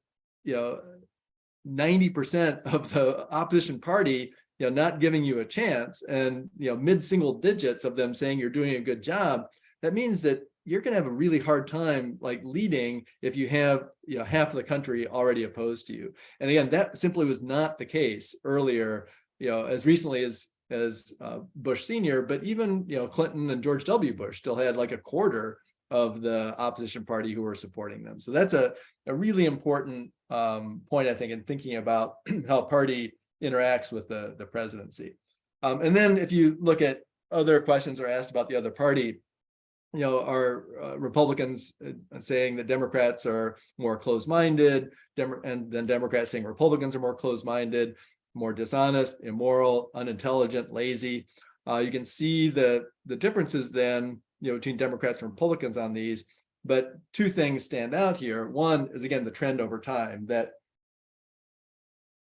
90% of the opposition party not giving you a chance, and mid-single digits of them saying you're doing a good job, that means that you're going to have a really hard time leading if you have half of the country already opposed to you. And again, that simply was not the case earlier, as recently as Bush Sr., but even Clinton and George W. Bush still had a quarter of the opposition party who were supporting them. So that's a really important point, I think, in thinking about how party interacts with the presidency. And then if you look at other questions are asked about the other party, are Republicans saying that Democrats are more closed-minded, and then Democrats saying Republicans are more closed-minded, more dishonest, immoral, unintelligent, lazy. You can see the differences then, between Democrats and Republicans on these. But two things stand out here. One is, again, the trend over time, that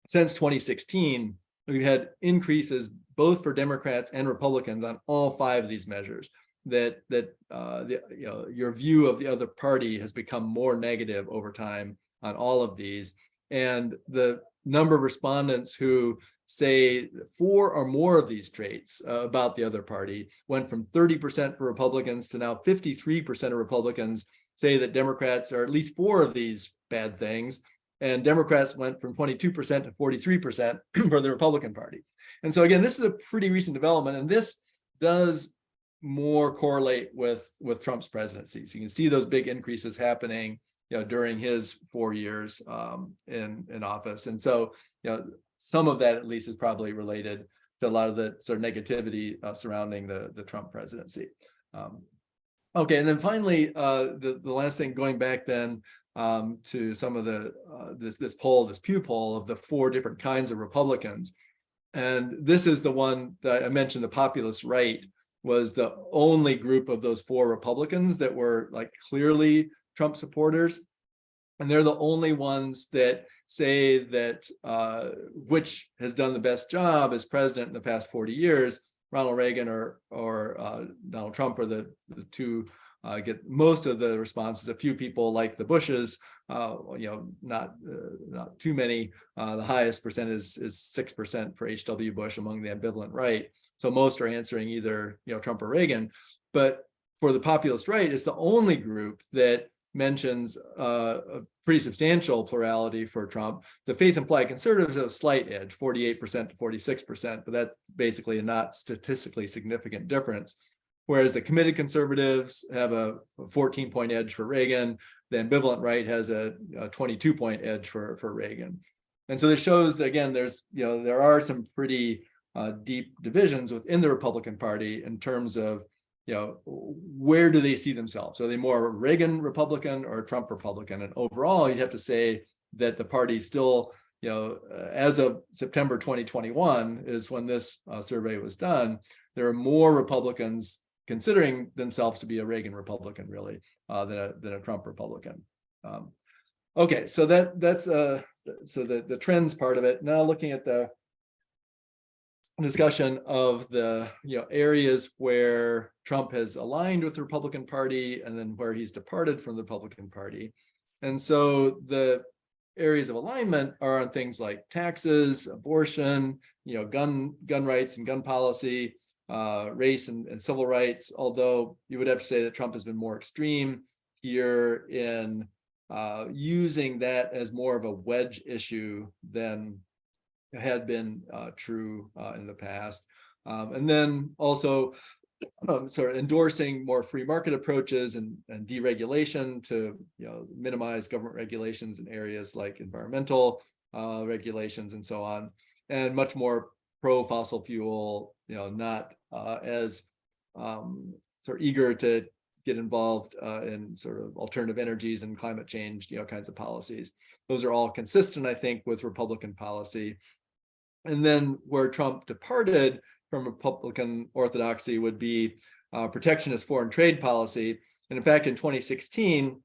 since 2016, we've had increases both for Democrats and Republicans on all 5 of these measures. That your view of the other party has become more negative over time on all of these. And the number of respondents who say 4 or more of these traits about the other party went from 30% for Republicans to now 53% of Republicans say that Democrats are at least 4 of these bad things. And Democrats went from 22% to 43% for the Republican Party. And so again, this is a pretty recent development, and this does more correlate with Trump's presidency. So you can see those big increases happening during his 4 years in office. And so some of that at least is probably related to a lot of the sort of negativity surrounding the Trump presidency. Okay, and then finally, the last thing, going back then to some of this Pew poll of the 4 different kinds of Republicans. And this is the one that I mentioned, the populist right was the only group of those 4 Republicans that were clearly Trump supporters. And they're the only ones that say that which has done the best job as president in the past 40 years, Ronald Reagan or Donald Trump are the two get most of the responses. A few people like the Bushes, not too many. The highest percent is 6% for H.W. Bush among the ambivalent right. So most are answering either Trump or Reagan. But for the populist right, it's the only group that mentions a pretty substantial plurality for Trump. The faith and flag conservatives have a slight edge, 48% to 46%, but that's basically a not statistically significant difference. Whereas the committed conservatives have a 14-point edge for Reagan, the ambivalent right has a 22-point edge for Reagan. And so this shows that, again, there are some pretty deep divisions within the Republican Party in terms of where do they see themselves? Are they more Reagan Republican or Trump Republican? And overall, you'd have to say that the party still, as of September 2021 is when this survey was done, there are more Republicans considering themselves to be a Reagan Republican, really, than a Trump Republican. Okay, so that's the trends part of it. Now looking at the discussion of the areas where Trump has aligned with the Republican Party and then where he's departed from the Republican Party. And so the areas of alignment are on things like taxes, abortion, gun rights and gun policy, race and civil rights, although you would have to say that Trump has been more extreme here in using that as more of a wedge issue than had been true in the past. And then also sort of endorsing more free market approaches and deregulation to minimize government regulations in areas like environmental regulations and so on, and much more pro fossil fuel, not as sort of eager to get involved in sort of alternative energies and climate change, kinds of policies. Those are all consistent, I think, with Republican policy. And then where Trump departed from Republican orthodoxy would be protectionist foreign trade policy. And in fact, in 2016,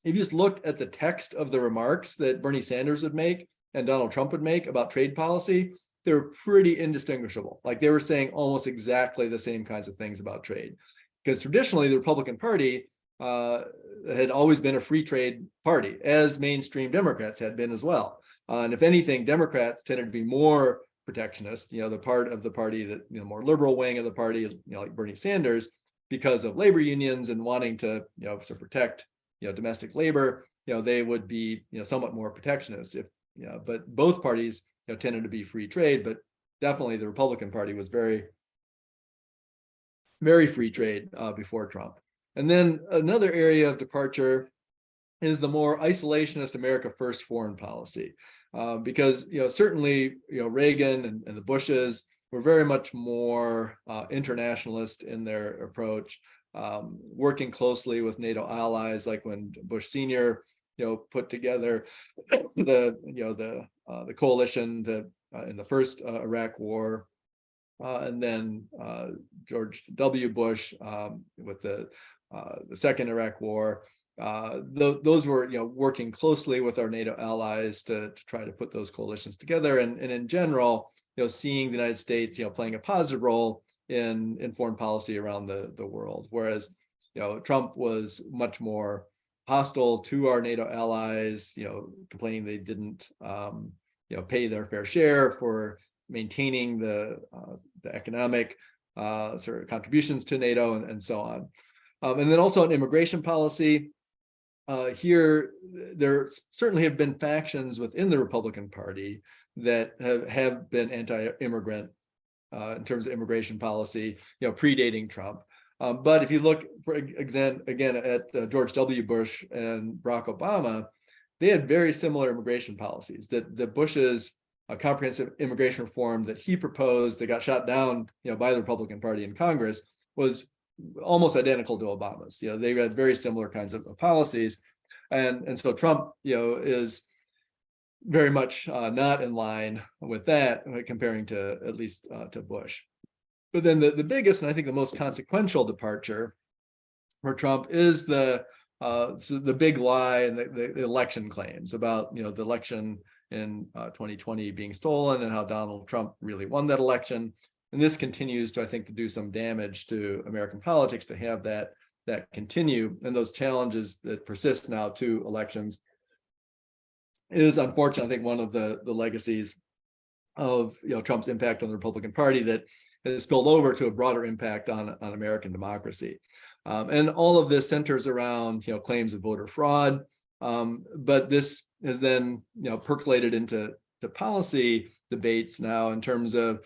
if you just looked at the text of the remarks that Bernie Sanders would make and Donald Trump would make about trade policy, they were pretty indistinguishable. Like they were saying almost exactly the same kinds of things about trade. Because traditionally, the Republican Party had always been a free trade party, as mainstream Democrats had been as well. And if anything, Democrats tended to be more protectionist, the part of the party that, more liberal wing of the party, like Bernie Sanders, because of labor unions and wanting to, sort of protect, domestic labor, they would be, somewhat more protectionist. But both parties, tended to be free trade, but definitely the Republican Party was very, very free trade before Trump. And then another area of departure is the more isolationist America First foreign policy. Because certainly Reagan and the Bushes were very much more internationalist in their approach, working closely with NATO allies, like when Bush Sr. Put together the coalition in the first Iraq War, and then George W. Bush with the second Iraq War. Those were working closely with our NATO allies to try to put those coalitions together, and in general seeing the United States playing a positive role in foreign policy around the world, whereas Trump was much more hostile to our NATO allies, complaining they didn't pay their fair share for maintaining the economic sort of contributions to NATO and so on. And then also on immigration policy, here, there certainly have been factions within the Republican Party that have been anti-immigrant in terms of immigration policy, predating Trump. But if you look, for again at George W. Bush and Barack Obama, they had very similar immigration policies. That the Bush's comprehensive immigration reform that he proposed that got shot down, by the Republican Party in Congress was almost identical to Obama's. They had very similar kinds of policies, and so Trump, is very much not in line with that, comparing to at least to Bush. But then the biggest and I think the most consequential departure for Trump is the so the big lie and the election claims about, the election in 2020 being stolen and how Donald Trump really won that election. And this continues to, I think, to do some damage to American politics to have that continue. And those challenges that persist now to elections is unfortunately, I think, one of the legacies of Trump's impact on the Republican Party that has spilled over to a broader impact on American democracy. And all of this centers around claims of voter fraud. But this has then percolated into policy debates now in terms of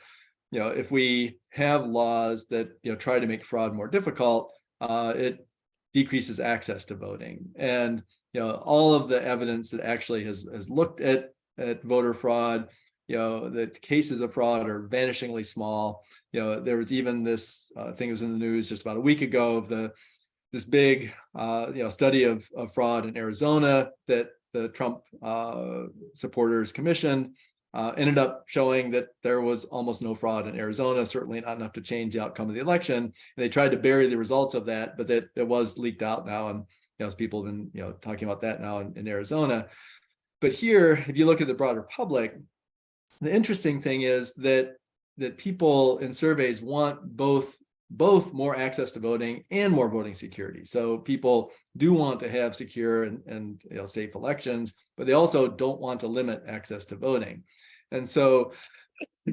if we have laws that try to make fraud more difficult, it decreases access to voting. And all of the evidence that actually has looked at voter fraud, the cases of fraud are vanishingly small. There was even this thing that was in the news just about a week ago of this big study of fraud in Arizona that the Trump supporters commissioned. Ended up showing that there was almost no fraud in Arizona, certainly not enough to change the outcome of the election. And they tried to bury the results of that, but that it was leaked out now, and as people have been talking about that now in Arizona. But here, if you look at the broader public, the interesting thing is that people in surveys want both more access to voting and more voting security. So people do want to have secure and safe elections, but they also don't want to limit access to voting. And so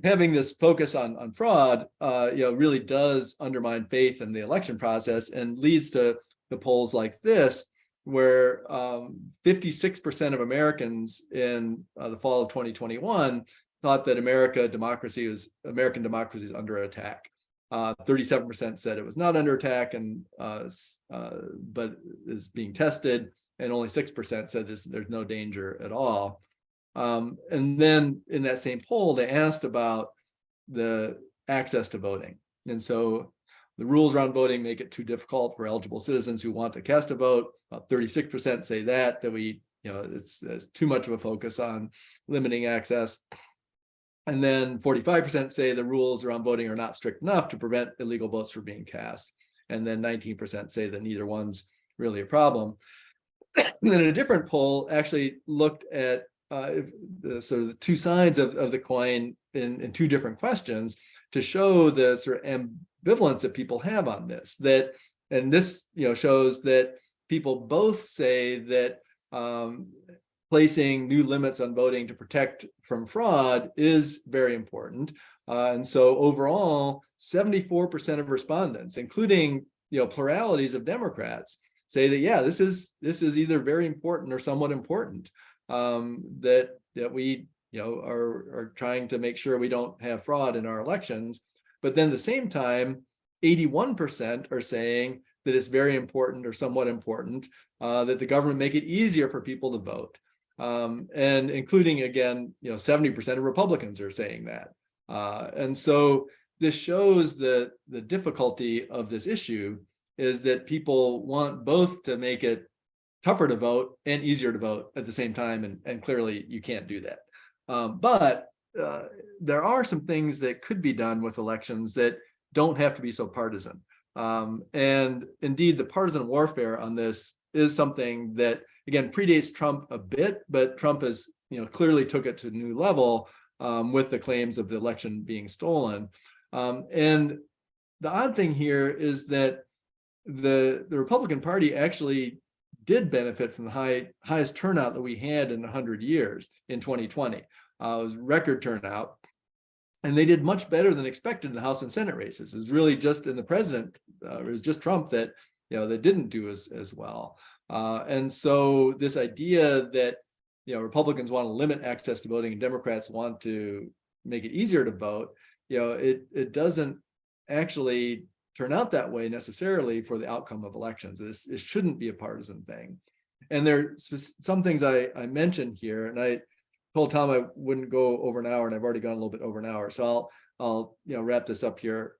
having this focus on fraud, really does undermine faith in the election process and leads to the polls like this, where 56% of Americans in the fall of 2021 thought that American democracy is under attack. 37% said it was not under attack and but is being tested, and only 6% said there's no danger at all. And then in that same poll, they asked about the access to voting. And so the rules around voting make it too difficult for eligible citizens who want to cast a vote. About 36% say that we, it's too much of a focus on limiting access. And then 45% say the rules around voting are not strict enough to prevent illegal votes from being cast. And then 19% say that neither one's really a problem. And then a different poll actually looked at the sort of the two sides of the coin in two different questions to show the sort of ambivalence that people have on this. And this shows that people both say that placing new limits on voting to protect from fraud is very important. And so overall, 74% of respondents, including pluralities of Democrats, say that, yeah, this is either very important or somewhat important, that we are trying to make sure we don't have fraud in our elections. But then at the same time, 81% are saying that it's very important or somewhat important that the government make it easier for people to vote. And including, again, 70% of Republicans are saying that. And so this shows the difficulty of this issue is that people want both to make it tougher to vote and easier to vote at the same time. And clearly you can't do that. But there are some things that could be done with elections that don't have to be so partisan. And indeed, the partisan warfare on this is something that, again, predates Trump a bit, but Trump has clearly took it to a new level with the claims of the election being stolen. And the odd thing here is that the Republican Party actually did benefit from the highest turnout that we had in 100 years in 2020. It was record turnout. And they did much better than expected in the House and Senate races. It's really just in the president, it was just Trump that that didn't do as well. And so this idea that Republicans want to limit access to voting and Democrats want to make it easier to vote, it doesn't actually turn out that way necessarily for the outcome of elections. It shouldn't be a partisan thing. And there's some things I mentioned here, and I told Tom I wouldn't go over an hour, and I've already gone a little bit over an hour. So I'll wrap this up here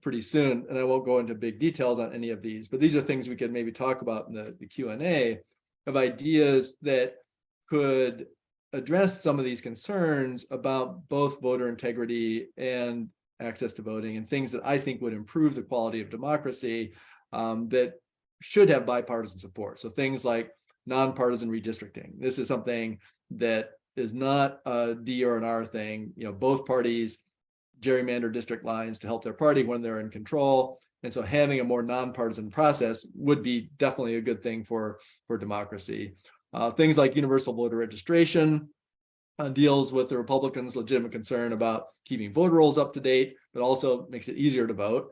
pretty soon, and I won't go into big details on any of these, but these are things we could maybe talk about in the Q&A of ideas that could address some of these concerns about both voter integrity and access to voting, and things that I think would improve the quality of democracy that should have bipartisan support. So things like nonpartisan redistricting. This is something that is not a D or an R thing. Both parties gerrymander district lines to help their party when they're in control. And so having a more nonpartisan process would be definitely a good thing for democracy. Things like universal voter registration deals with the Republicans' legitimate concern about keeping voter rolls up to date, but also makes it easier to vote.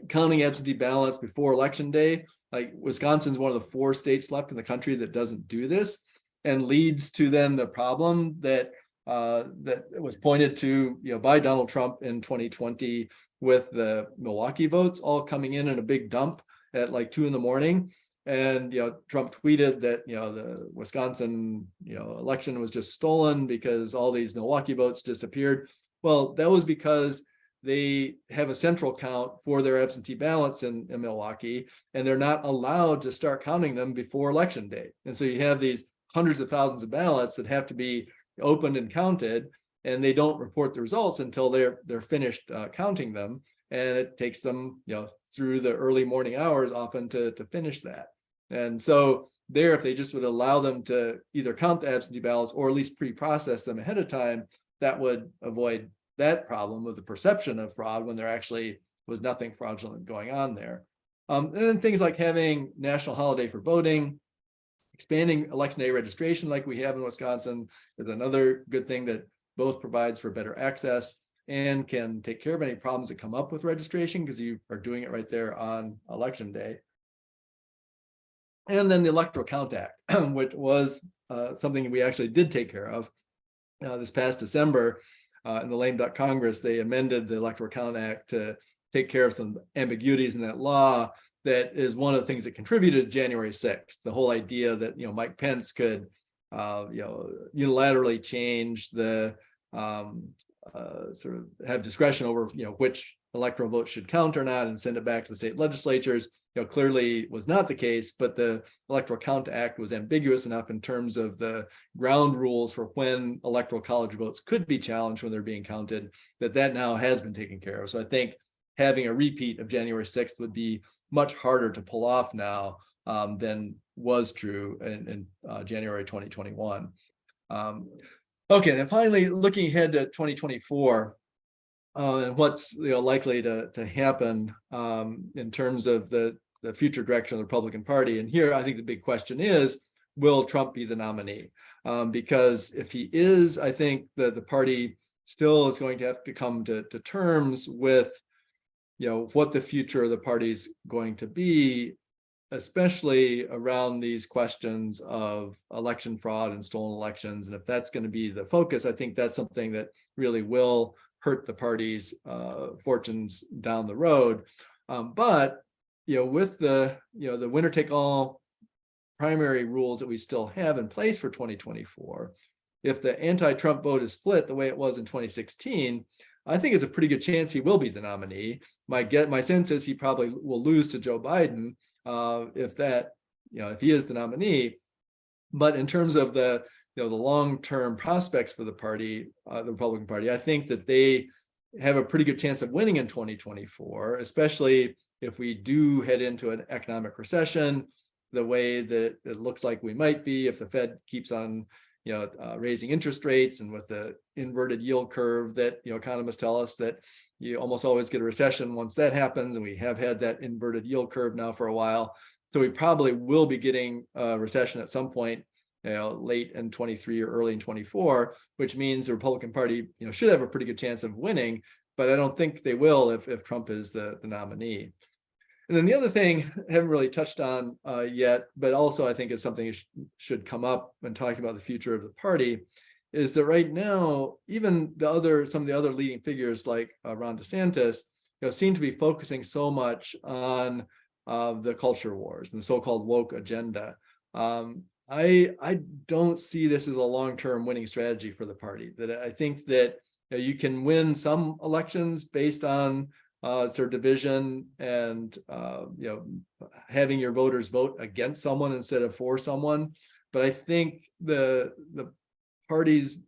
Counting absentee ballots before election day, like Wisconsin's one of the 4 states left in the country that doesn't do this, and leads to then the problem that was pointed to by Donald Trump in 2020 with the Milwaukee votes all coming in a big dump at like 2 a.m. And Trump tweeted that the Wisconsin election was just stolen because all these Milwaukee votes disappeared. Well, that was because they have a central count for their absentee ballots in Milwaukee, and they're not allowed to start counting them before election day. And so you have these hundreds of thousands of ballots that have to be opened and counted, and they don't report the results until they're finished counting them, and it takes them through the early morning hours often to finish that. And so there, if they just would allow them to either count the absentee ballots or at least pre-process them ahead of time, that would avoid that problem of the perception of fraud when there actually was nothing fraudulent going on there. And then things like having national holiday for voting, expanding election day registration like we have in Wisconsin is another good thing that both provides for better access and can take care of any problems that come up with registration because you are doing it right there on election day. And then the Electoral Count Act, which was something we actually did take care of this past December in the lame duck Congress. They amended the Electoral Count Act to take care of some ambiguities in that law. That is one of the things that contributed to January 6th. The whole idea that Mike Pence could unilaterally change the sort of have discretion over which electoral votes should count or not and send it back to the state legislatures clearly was not the case. But the Electoral Count Act was ambiguous enough in terms of the ground rules for when electoral college votes could be challenged when they're being counted, that now has been taken care of. So I think having a repeat of January 6th would be much harder to pull off now than was true in January 2021. Okay, then finally looking ahead to 2024 and what's likely to happen in terms of the future direction of the Republican Party. And here I think the big question is, will Trump be the nominee? Because if he is, I think that the party still is going to have to come to terms with what the future of the party is going to be, especially around these questions of election fraud and stolen elections. And if that's going to be the focus, I think that's something that really will hurt the party's fortunes down the road. But with the the winner take all primary rules that we still have in place for 2024, if the anti-Trump vote is split the way it was in 2016, I think it's a pretty good chance he will be the nominee. My sense is he probably will lose to Joe Biden if he is the nominee. But in terms of the long-term prospects for the party, the Republican Party, I think that they have a pretty good chance of winning in 2024, especially if we do head into an economic recession, the way that it looks like we might be if the Fed keeps on raising interest rates, and with the inverted yield curve that economists tell us that you almost always get a recession once that happens, and we have had that inverted yield curve now for a while. So we probably will be getting a recession at some point, late in 23 or early in 24, which means the Republican Party should have a pretty good chance of winning, but I don't think they will if Trump is the nominee. And then the other thing I haven't really touched on yet, but also I think is something that should come up when talking about the future of the party, is that right now, even some of the other leading figures like Ron DeSantis, seem to be focusing so much on the culture wars and the so-called woke agenda. I don't see this as a long-term winning strategy for the party. That I think that you can win some elections based on sort of division and having your voters vote against someone instead of for someone. But I think the party's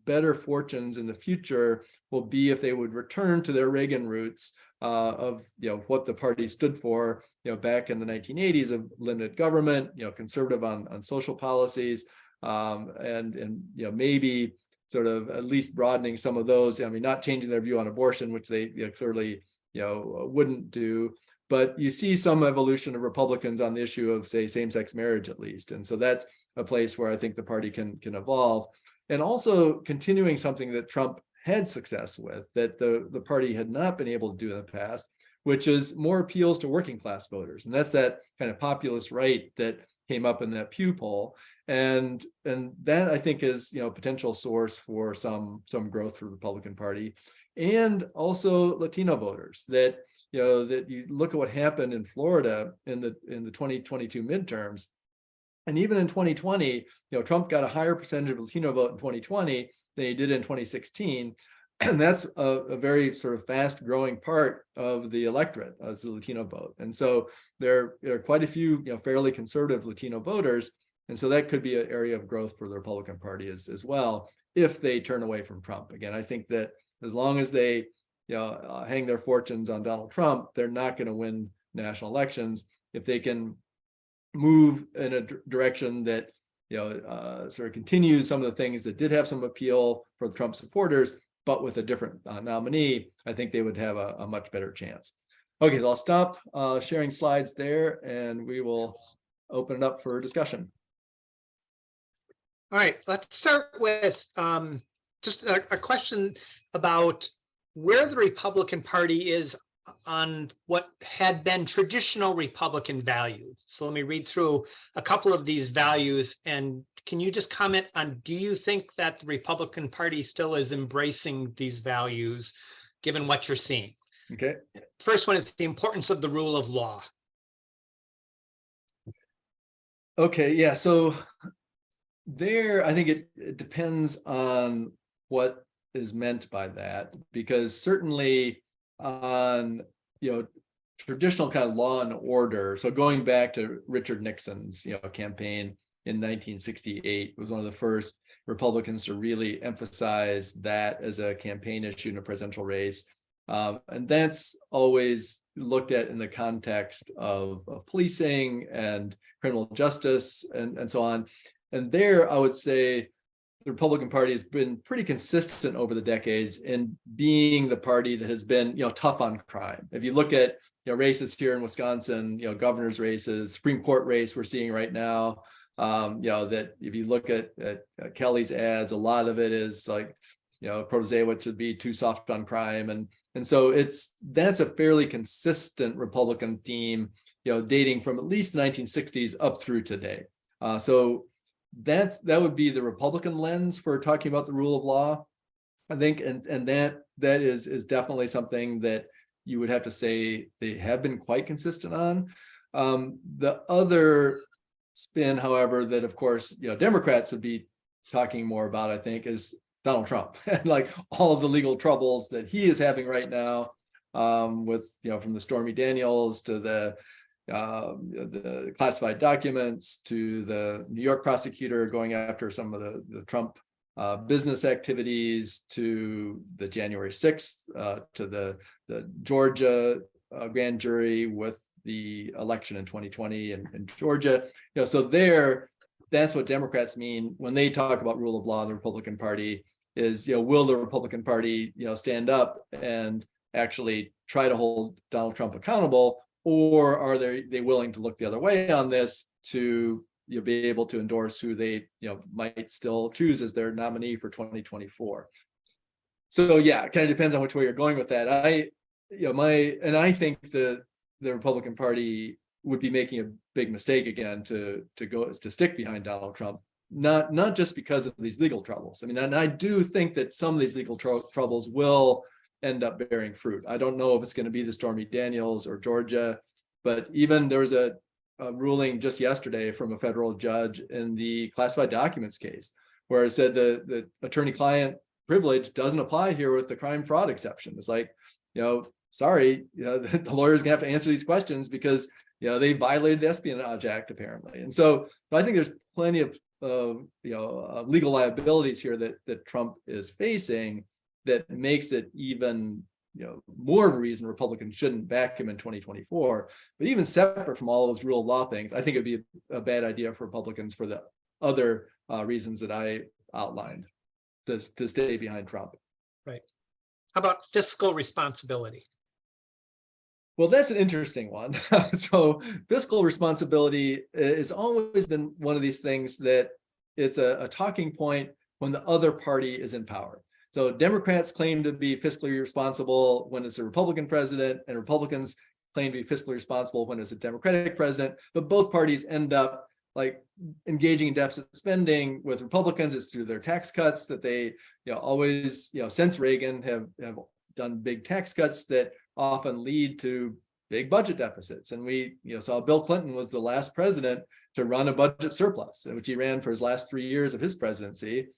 better fortunes in the future will be if they would return to their Reagan roots of what the party stood for back in the 1980s of limited government, conservative on social policies, and maybe sort of at least broadening some of those. I mean, not changing their view on abortion, which they clearly wouldn't do. But you see some evolution of Republicans on the issue of, say, same-sex marriage, at least. And so that's a place where I think the party can evolve. And also continuing something that Trump had success with, that the party had not been able to do in the past, which is more appeals to working class voters. And that's that kind of populist right that came up in that Pew poll. And that, I think, is potential source for some growth for the Republican Party. And also Latino voters, that that you look at what happened in Florida in the 2022 midterms, and even in 2020, Trump got a higher percentage of Latino vote in 2020 than he did in 2016, and that's a very sort of fast growing part of the electorate as the Latino vote. And so there are quite a few fairly conservative Latino voters, and so that could be an area of growth for the Republican Party as well, if they turn away from Trump. Again, I think that as long as they hang their fortunes on Donald Trump, they're not going to win national elections. If they can move in a direction that sort of continues some of the things that did have some appeal for the Trump supporters, but with a different nominee, I think they would have a much better chance. Okay, so I'll stop sharing slides there, and we will open it up for discussion. All right, let's start with just a question about where the Republican Party is on what had been traditional Republican values. So let me read through a couple of these values, and can you just comment on, do you think that the Republican Party still is embracing these values given what you're seeing? Okay. First one is the importance of the rule of law. Okay, yeah, so there, I think it depends on what is meant by that, because certainly on traditional kind of law and order, so going back to Richard Nixon's campaign in 1968, was one of the first Republicans to really emphasize that as a campaign issue in a presidential race, and that's always looked at in the context of policing and criminal justice and so on. And there, I would say the Republican Party has been pretty consistent over the decades in being the party that has been, tough on crime. If you look at, races here in Wisconsin, governor's races, Supreme Court race we're seeing right now, that if you look at Kelly's ads, a lot of it is like, Protasiewicz would be too soft on crime. And so that's a fairly consistent Republican theme, dating from at least the 1960s up through today. So that would be the Republican lens for talking about the rule of law, I think, and that is definitely something that you would have to say they have been quite consistent on. The other spin, however, that of course Democrats would be talking more about, I think, is Donald Trump and like all of the legal troubles that he is having right now, with from the Stormy Daniels to the classified documents to the New York prosecutor going after some of the Trump business activities, to the January 6th, to the Georgia grand jury with the election in 2020 in Georgia. So that's what Democrats mean when they talk about rule of law in the Republican Party, is will the Republican Party stand up and actually try to hold Donald Trump accountable, or are they willing to look the other way on this to be able to endorse who they might still choose as their nominee for 2024? So yeah, it kind of depends on which way you're going with that. I think the Republican Party would be making a big mistake again to stick behind Donald Trump, not just because of these legal troubles. I mean, and I do think that some of these legal troubles will end up bearing fruit. I don't know if it's going to be the Stormy Daniels or Georgia, but even there was a ruling just yesterday from a federal judge in the classified documents case, where it said the attorney-client privilege doesn't apply here with the crime fraud exception. It's like, sorry, the lawyer's gonna have to answer these questions because they violated the Espionage Act apparently. And so I think there's plenty of legal liabilities here that Trump is facing that makes it even more of a reason Republicans shouldn't back him in 2024. But even separate from all those rule of law things, I think it'd be a bad idea for Republicans for the other reasons that I outlined to stay behind Trump. Right. How about fiscal responsibility? Well, that's an interesting one. So fiscal responsibility has always been one of these things that it's a talking point when the other party is in power. So Democrats claim to be fiscally responsible when it's a Republican president, and Republicans claim to be fiscally responsible when it's a Democratic president, but both parties end up like engaging in deficit spending. With Republicans, it's through their tax cuts that they always since Reagan have done big tax cuts that often lead to big budget deficits. And we saw Bill Clinton was the last president to run a budget surplus, which he ran for his last 3 years of his presidency.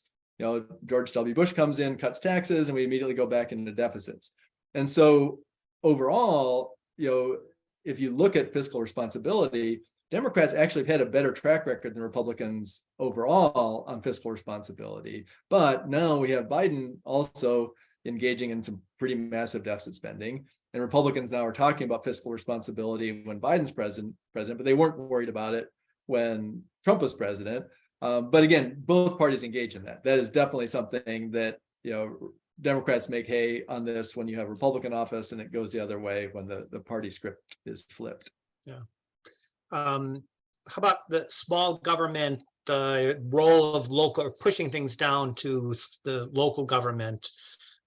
George W. Bush comes in, cuts taxes, and we immediately go back into deficits. And so overall, if you look at fiscal responsibility, Democrats actually have had a better track record than Republicans overall on fiscal responsibility. But now we have Biden also engaging in some pretty massive deficit spending. And Republicans now are talking about fiscal responsibility when Biden's president, but they weren't worried about it when Trump was president. But again, both parties engage in that. That is definitely something that Democrats make hay on this when you have Republican office, and it goes the other way when the party script is flipped. Yeah. How about the small government role of local, or pushing things down to the local government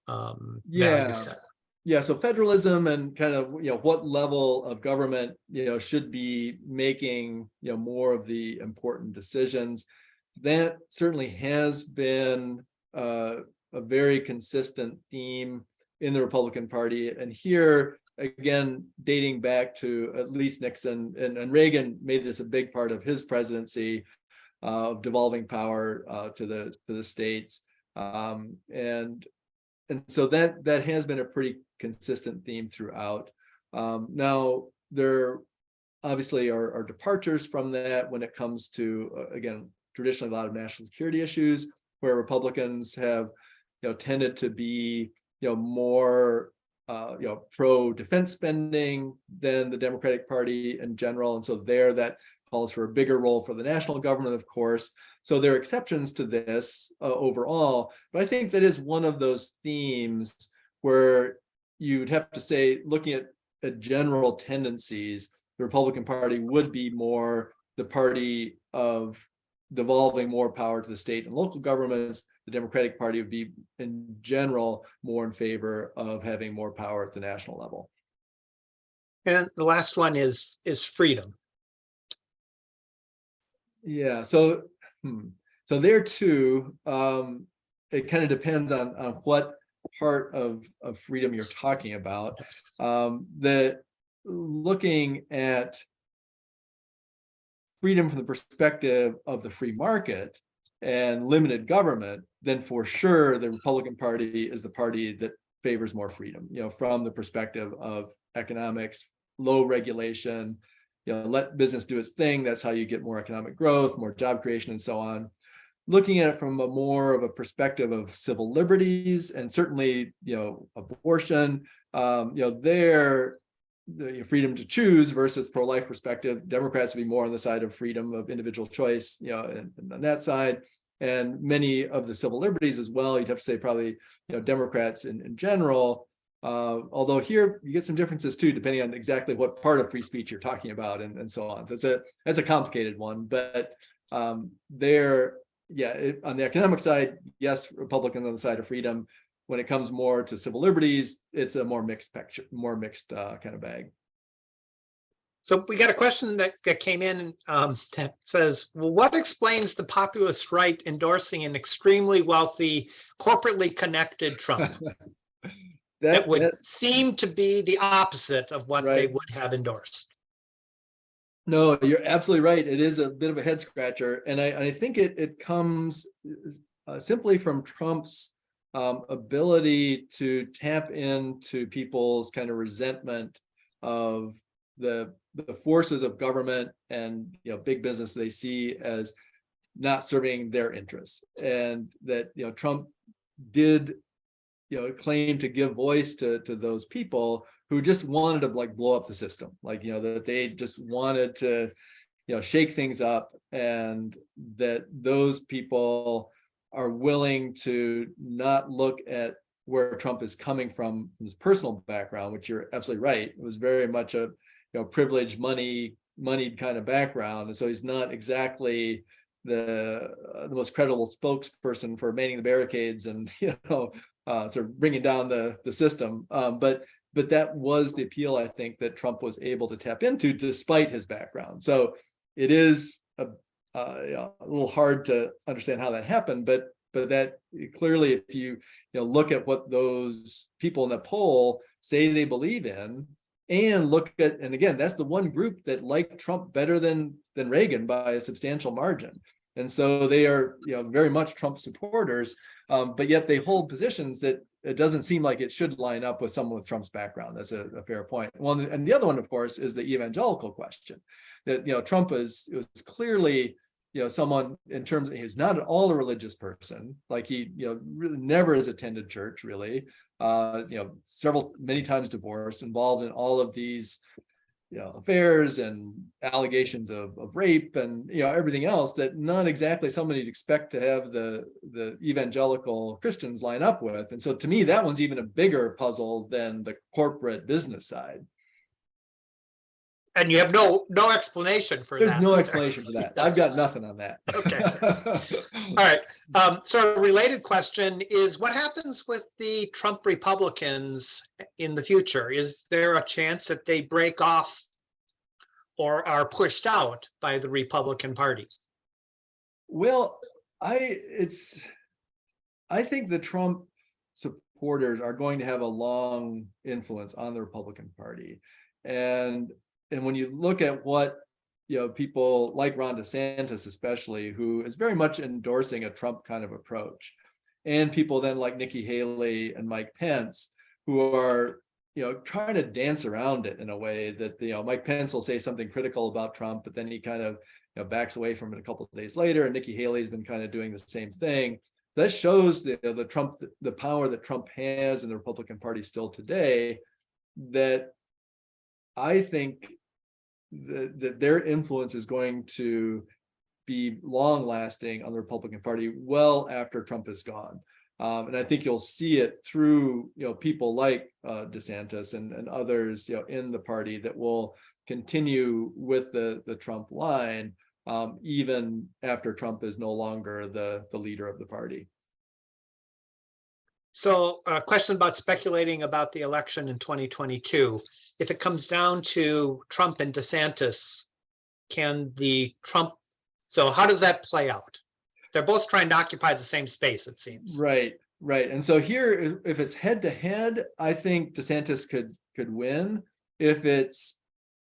value set? Yeah, so federalism and kind of what level of government should be making more of the important decisions. That certainly has been a very consistent theme in the Republican Party. And here again, dating back to at least Nixon and Reagan made this a big part of his presidency of devolving power to the states. And so that has been a pretty consistent theme throughout. Now, there obviously are departures from that when it comes to, again, traditionally a lot of national security issues, where Republicans have tended to be more pro defense spending than the Democratic Party in general. And so that calls for a bigger role for the national government, of course. So there are exceptions to this overall, but I think that is one of those themes where you'd have to say, looking at general tendencies, the Republican Party would be more the party of devolving more power to the state and local governments. The Democratic Party would be, in general, more in favor of having more power at the national level. And the last one is freedom. Yeah, so there too, it kind of depends on what part of freedom you're talking about. That looking at freedom from the perspective of the free market and limited government, then for sure the Republican Party is the party that favors more freedom, from the perspective of economics, low regulation, let business do its thing. That's how you get more economic growth, more job creation, and so on. Looking at it from a more of a perspective of civil liberties and certainly, abortion, the freedom to choose versus pro-life perspective, Democrats would be more on the side of freedom of individual choice, and on that side. And many of the civil liberties as well, you'd have to say probably, Democrats in general, although here you get some differences too, depending on exactly what part of free speech you're talking about and so on. So that's a complicated one, but on the economic side, yes, Republicans on the side of freedom. When it comes more to civil liberties, it's a more mixed picture, more mixed kind of bag. So we got a question that came in that says, well, what explains the populist right endorsing an extremely wealthy, corporately connected Trump? that would seem to be the opposite of what they would have endorsed. No, you're absolutely right. It is a bit of a head scratcher. And I think it comes simply from Trump's ability to tap into people's kind of resentment of the forces of government and big business they see as not serving their interests, and that Trump did claimed to give voice to those people who just wanted to like blow up the system, like, that they just wanted to, shake things up, and that those people are willing to not look at where Trump is coming from his personal background, which you're absolutely right. It was very much a privileged, moneyed kind of background. And so he's not exactly the most credible spokesperson for manning the barricades and, sort of bringing down the system. But that was the appeal, I think, that Trump was able to tap into despite his background. So it is a little hard to understand how that happened, but that clearly, if you look at what those people in the poll say they believe in, and look at, and again, that's the one group that liked Trump better than Reagan by a substantial margin, and so they are very much Trump supporters, but yet they hold positions that it doesn't seem like it should line up with someone with Trump's background. That's a fair point. Well, and the other one, of course, is the evangelical question. That Trump was clearly someone in terms of, he's not at all a religious person. Like he really never has attended church really. Many times divorced, involved in all of these affairs and allegations of rape and everything else that not exactly somebody you'd expect to have the evangelical Christians line up with. And so to me, that one's even a bigger puzzle than the corporate business side. And you have no explanation for There's that. no explanation for that. I've got nothing on that. Okay. All right. So a related question is, what happens with the Trump Republicans in the future? Is there a chance that they break off or are pushed out by the Republican Party? Well, I think the Trump supporters are going to have a long influence on the Republican Party. And when you look at what people like Ron DeSantis, especially, who is very much endorsing a Trump kind of approach, and people then like Nikki Haley and Mike Pence, who are trying to dance around it in a way that Mike Pence will say something critical about Trump, but then he kind of backs away from it a couple of days later, and Nikki Haley's been kind of doing the same thing. That shows the power that Trump has in the Republican Party still today. That I think that their influence is going to be long lasting on the Republican Party well after Trump is gone. And I think you'll see it through people like DeSantis and others in the party that will continue with the Trump line even after Trump is no longer the leader of the party. So a question about speculating about the election in 2022. If it comes down to Trump and DeSantis, so how does that play out? They're both trying to occupy the same space, it seems. Right. And so here, if it's head to head, I think DeSantis could win. If it's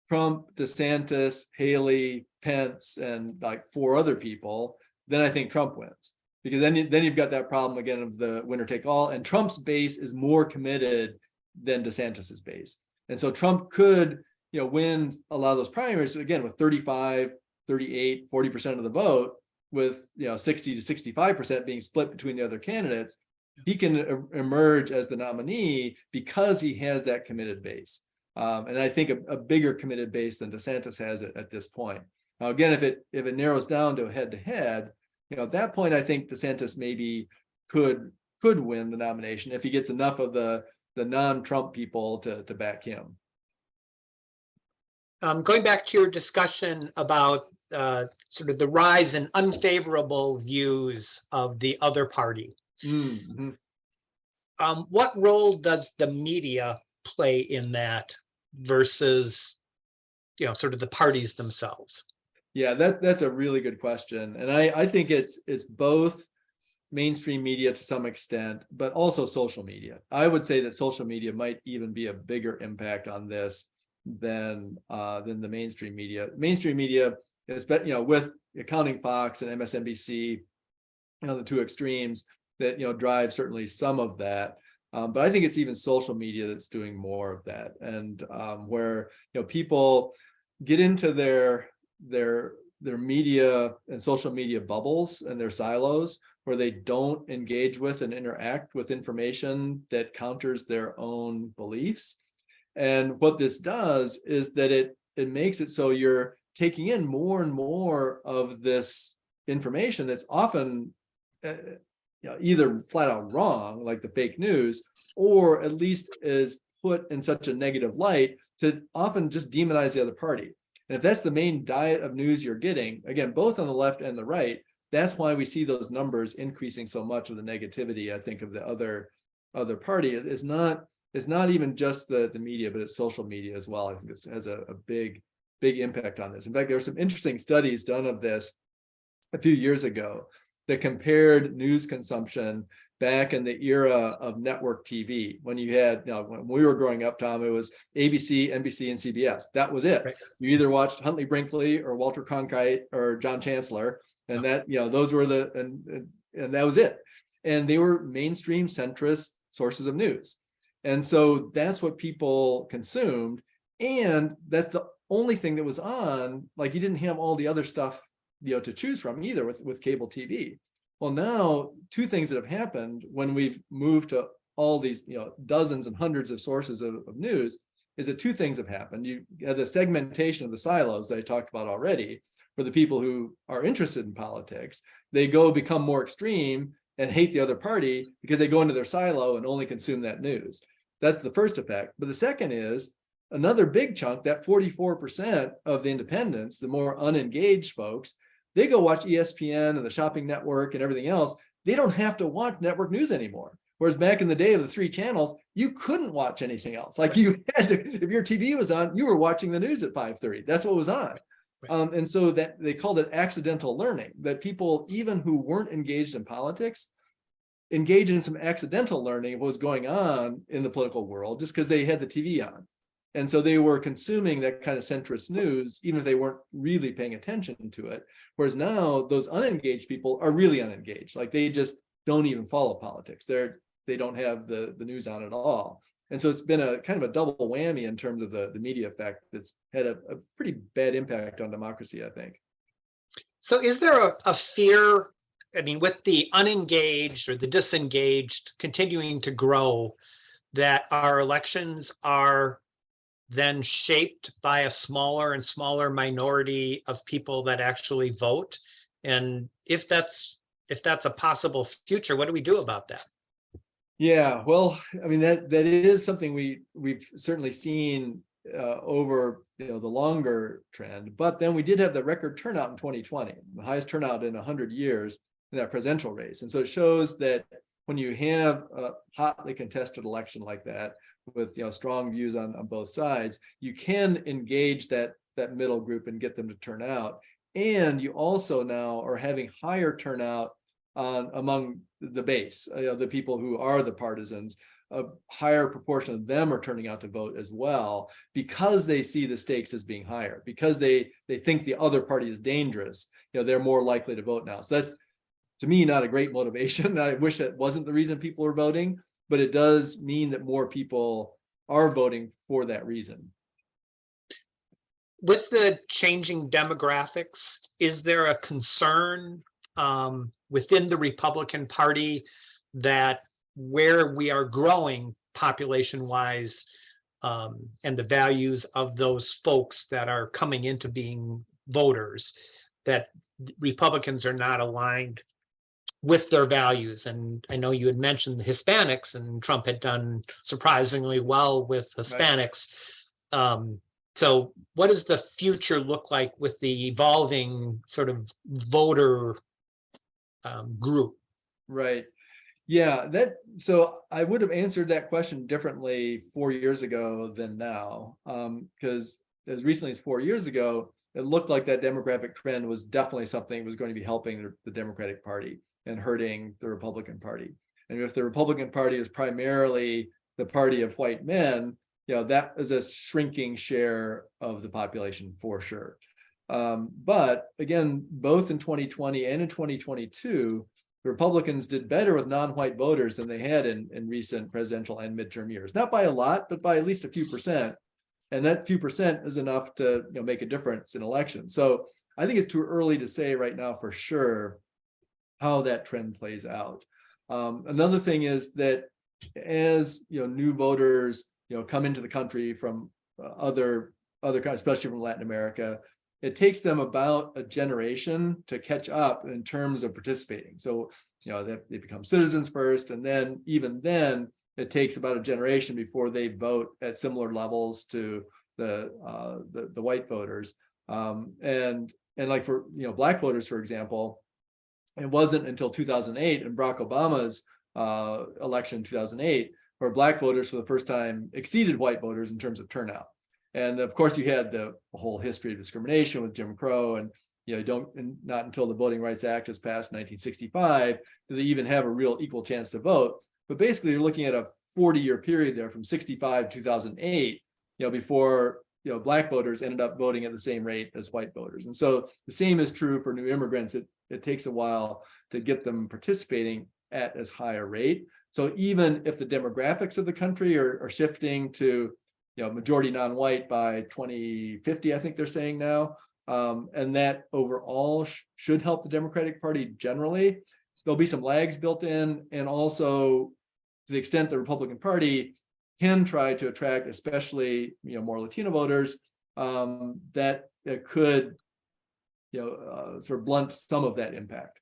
Trump, DeSantis, Haley, Pence, and like 4 other people, then I think Trump wins. Because then you've got that problem again of the winner take all, and Trump's base is more committed than DeSantis's base. And so Trump could, win a lot of those primaries again with 35, 38, 40% of the vote, with 60 to 65% being split between the other candidates. He can emerge as the nominee because he has that committed base. And I think a bigger committed base than DeSantis has at this point. Now, again, if it narrows down to a head to head, at that point, I think DeSantis maybe could win the nomination if he gets enough of the non-Trump people to back him. Going back to your discussion about sort of the rise in unfavorable views of the other party. Mm-hmm. What role does the media play in that versus, sort of the parties themselves? Yeah, that's a really good question. And I think it's both mainstream media to some extent, but also social media. I would say that social media might even be a bigger impact on this than the mainstream media. Mainstream media, with accounting Fox and MSNBC, the 2 extremes that drive certainly some of that. But I think it's even social media that's doing more of that, and where people get into their media and social media bubbles and their silos, where they don't engage with and interact with information that counters their own beliefs. And what this does is that it makes it so you're taking in more and more of this information that's often either flat out wrong, like the fake news, or at least is put in such a negative light to often just demonize the other party. And if that's the main diet of news you're getting, again, both on the left and the right, that's why we see those numbers increasing so much of the negativity, I think, of the other party. It's not even just the media, but it's social media as well. I think it has a big impact on this. In fact, there were some interesting studies done of this a few years ago that compared news consumption back in the era of network TV. When you had, when we were growing up, Tom, it was ABC, NBC, and CBS. That was it. Right. You either watched Huntley Brinkley or Walter Cronkite or John Chancellor, and that, those were and that was it. And they were mainstream centrist sources of news. And so that's what people consumed. And that's the only thing that was on. Like, you didn't have all the other stuff, to choose from either with cable TV. Well, now two things that have happened when we've moved to all these, dozens and hundreds of sources of news, is that two things have happened. You have the segmentation of the silos that I talked about already. For the people who are interested in politics, they become more extreme and hate the other party because they go into their silo and only consume that news. That's the first effect. But the second is another big chunk, that 44% of the independents, the more unengaged folks, they go watch ESPN and the shopping network and everything else. They don't have to watch network news anymore. Whereas back in the day of the 3 channels, you couldn't watch anything else. Like, you had to, if your TV was on, you were watching the news at 5:30. That's what was on. And so that they called it accidental learning, that people, even who weren't engaged in politics, engage in some accidental learning of what was going on in the political world just because they had the TV on. And so they were consuming that kind of centrist news, even if they weren't really paying attention to it. Whereas now those unengaged people are really unengaged. Like, they just don't even follow politics. They don't have the news on at all. And so it's been a kind of a double whammy in terms of the media effect that's had a pretty bad impact on democracy, I think. So is there a fear, I mean, with the unengaged or the disengaged continuing to grow, that our elections are then shaped by a smaller and smaller minority of people that actually vote? And if that's a possible future, what do we do about that? Yeah, well, I mean, that is something we've certainly seen over the longer trend. But then we did have the record turnout in 2020, the highest turnout in 100 years in that presidential race. And so it shows that when you have a hotly contested election like that, with strong views on both sides, you can engage that middle group and get them to turn out. And you also now are having higher turnout among the base, the people who are the partisans. A higher proportion of them are turning out to vote as well, because they see the stakes as being higher, because they think the other party is dangerous. They're more likely to vote now. So that's, to me, not a great motivation. I wish that wasn't the reason people are voting, but it does mean that more people are voting for that reason. With the changing demographics, is there a concern within the Republican Party that where we are growing population-wise and the values of those folks that are coming into being voters, that Republicans are not aligned with their values? And I know you had mentioned the Hispanics, and Trump had done surprisingly well with Hispanics. Right. So what does the future look like with the evolving sort of voter group? Right. Yeah, so I would have answered that question differently 4 years ago than now, because as recently as 4 years ago, it looked like that demographic trend was definitely something that was going to be helping the Democratic Party and hurting the Republican Party. And if the Republican Party is primarily the party of white men, that is a shrinking share of the population for sure. But again, both in 2020 and in 2022, the Republicans did better with non-white voters than they had in recent presidential and midterm years. Not by a lot, but by at least a few percent. And that few percent is enough to make a difference in elections. So I think it's too early to say right now for sure how that trend plays out. Another thing is that as new voters come into the country from other countries, especially from Latin America, it takes them about a generation to catch up in terms of participating. So they become citizens first, and then even then it takes about a generation before they vote at similar levels to the white voters. And like for Black voters, for example, it wasn't until 2008 and Barack Obama's election in 2008 where Black voters for the first time exceeded white voters in terms of turnout. And of course, you had the whole history of discrimination with Jim Crow, and not until the Voting Rights Act is passed in 1965 do they even have a real equal chance to vote. But basically, you're looking at a 40-year period there from 65 to 2008, before Black voters ended up voting at the same rate as white voters. And so the same is true for new immigrants. It takes a while to get them participating at as high a rate. So even if the demographics of the country are shifting to majority non-white by 2050, I think they're saying now, and that overall should help the Democratic Party generally. There'll be some lags built in, and also to the extent the Republican Party can try to attract especially more Latino voters, that it could sort of blunt some of that impact.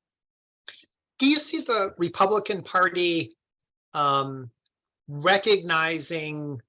Do you see the Republican Party recognizing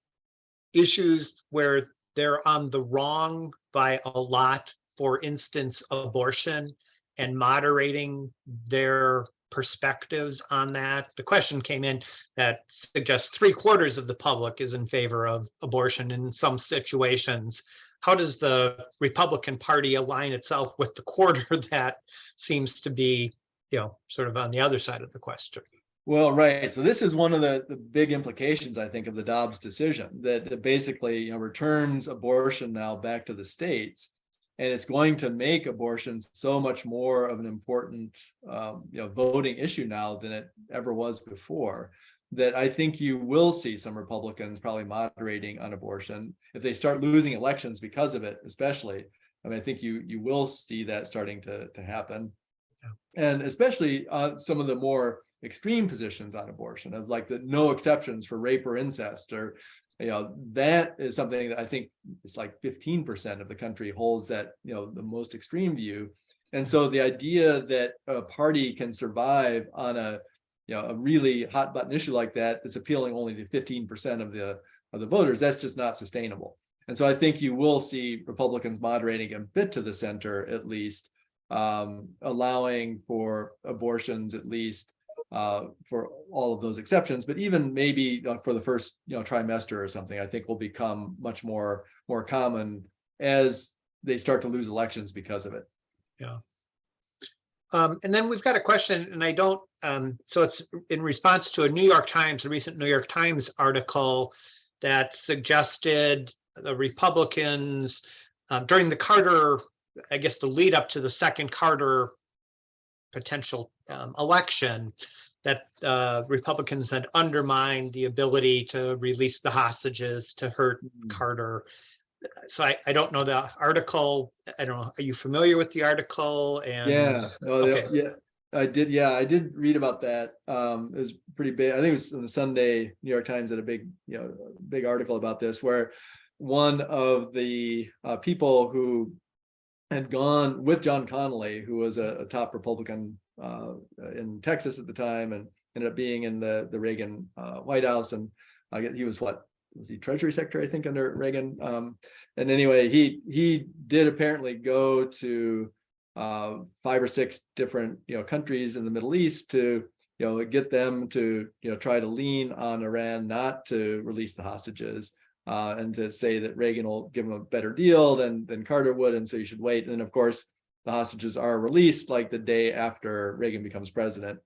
issues where they're on the wrong by a lot, for instance, abortion, and moderating their perspectives on that? The question came in that suggests 3/4 of the public is in favor of abortion in some situations. How does the Republican Party align itself with the quarter that seems to be, sort of on the other side of the question? Well, right. So this is one of the big implications, I think, of the Dobbs decision, that basically returns abortion now back to the states, and it's going to make abortion so much more of an important voting issue now than it ever was before, that I think you will see some Republicans probably moderating on abortion if they start losing elections because of it, especially. I mean, I think you will see that starting to happen. Yeah. And especially some of the more extreme positions on abortion, of like the no exceptions for rape or incest, or that is something that I think it's like 15% of the country holds that the most extreme view. And so the idea that a party can survive on a really hot button issue like that is appealing only to 15% of the voters, that's just not sustainable. And so I think you will see Republicans moderating a bit to the center, at least, allowing for abortions, at least for all of those exceptions, but even maybe for the first trimester or something, I think will become much more common as they start to lose elections because of it. Yeah. And then we've got a question, and I don't, so it's in response to a recent New York Times article that suggested the Republicans during the Carter, I guess the lead up to the second Carter potential election, that Republicans had undermined the ability to release the hostages to hurt Carter. So I don't know the article. I don't know. Are you familiar with the article? And yeah, okay. Yeah, I did. Yeah, I did read about that. It was pretty big. I think it was in the Sunday New York Times had a big article about this, where one of the people who had gone with John Connally, who was a top Republican in Texas at the time, and ended up being in the Reagan White House, and I guess he was he Treasury Secretary, I think, under Reagan. And anyway, he did apparently go to 5 or 6 different countries in the Middle East to get them to try to lean on Iran not to release the hostages, and to say that Reagan will give them a better deal than Carter would, and so you should wait. And of course, the hostages are released like the day after Reagan becomes president.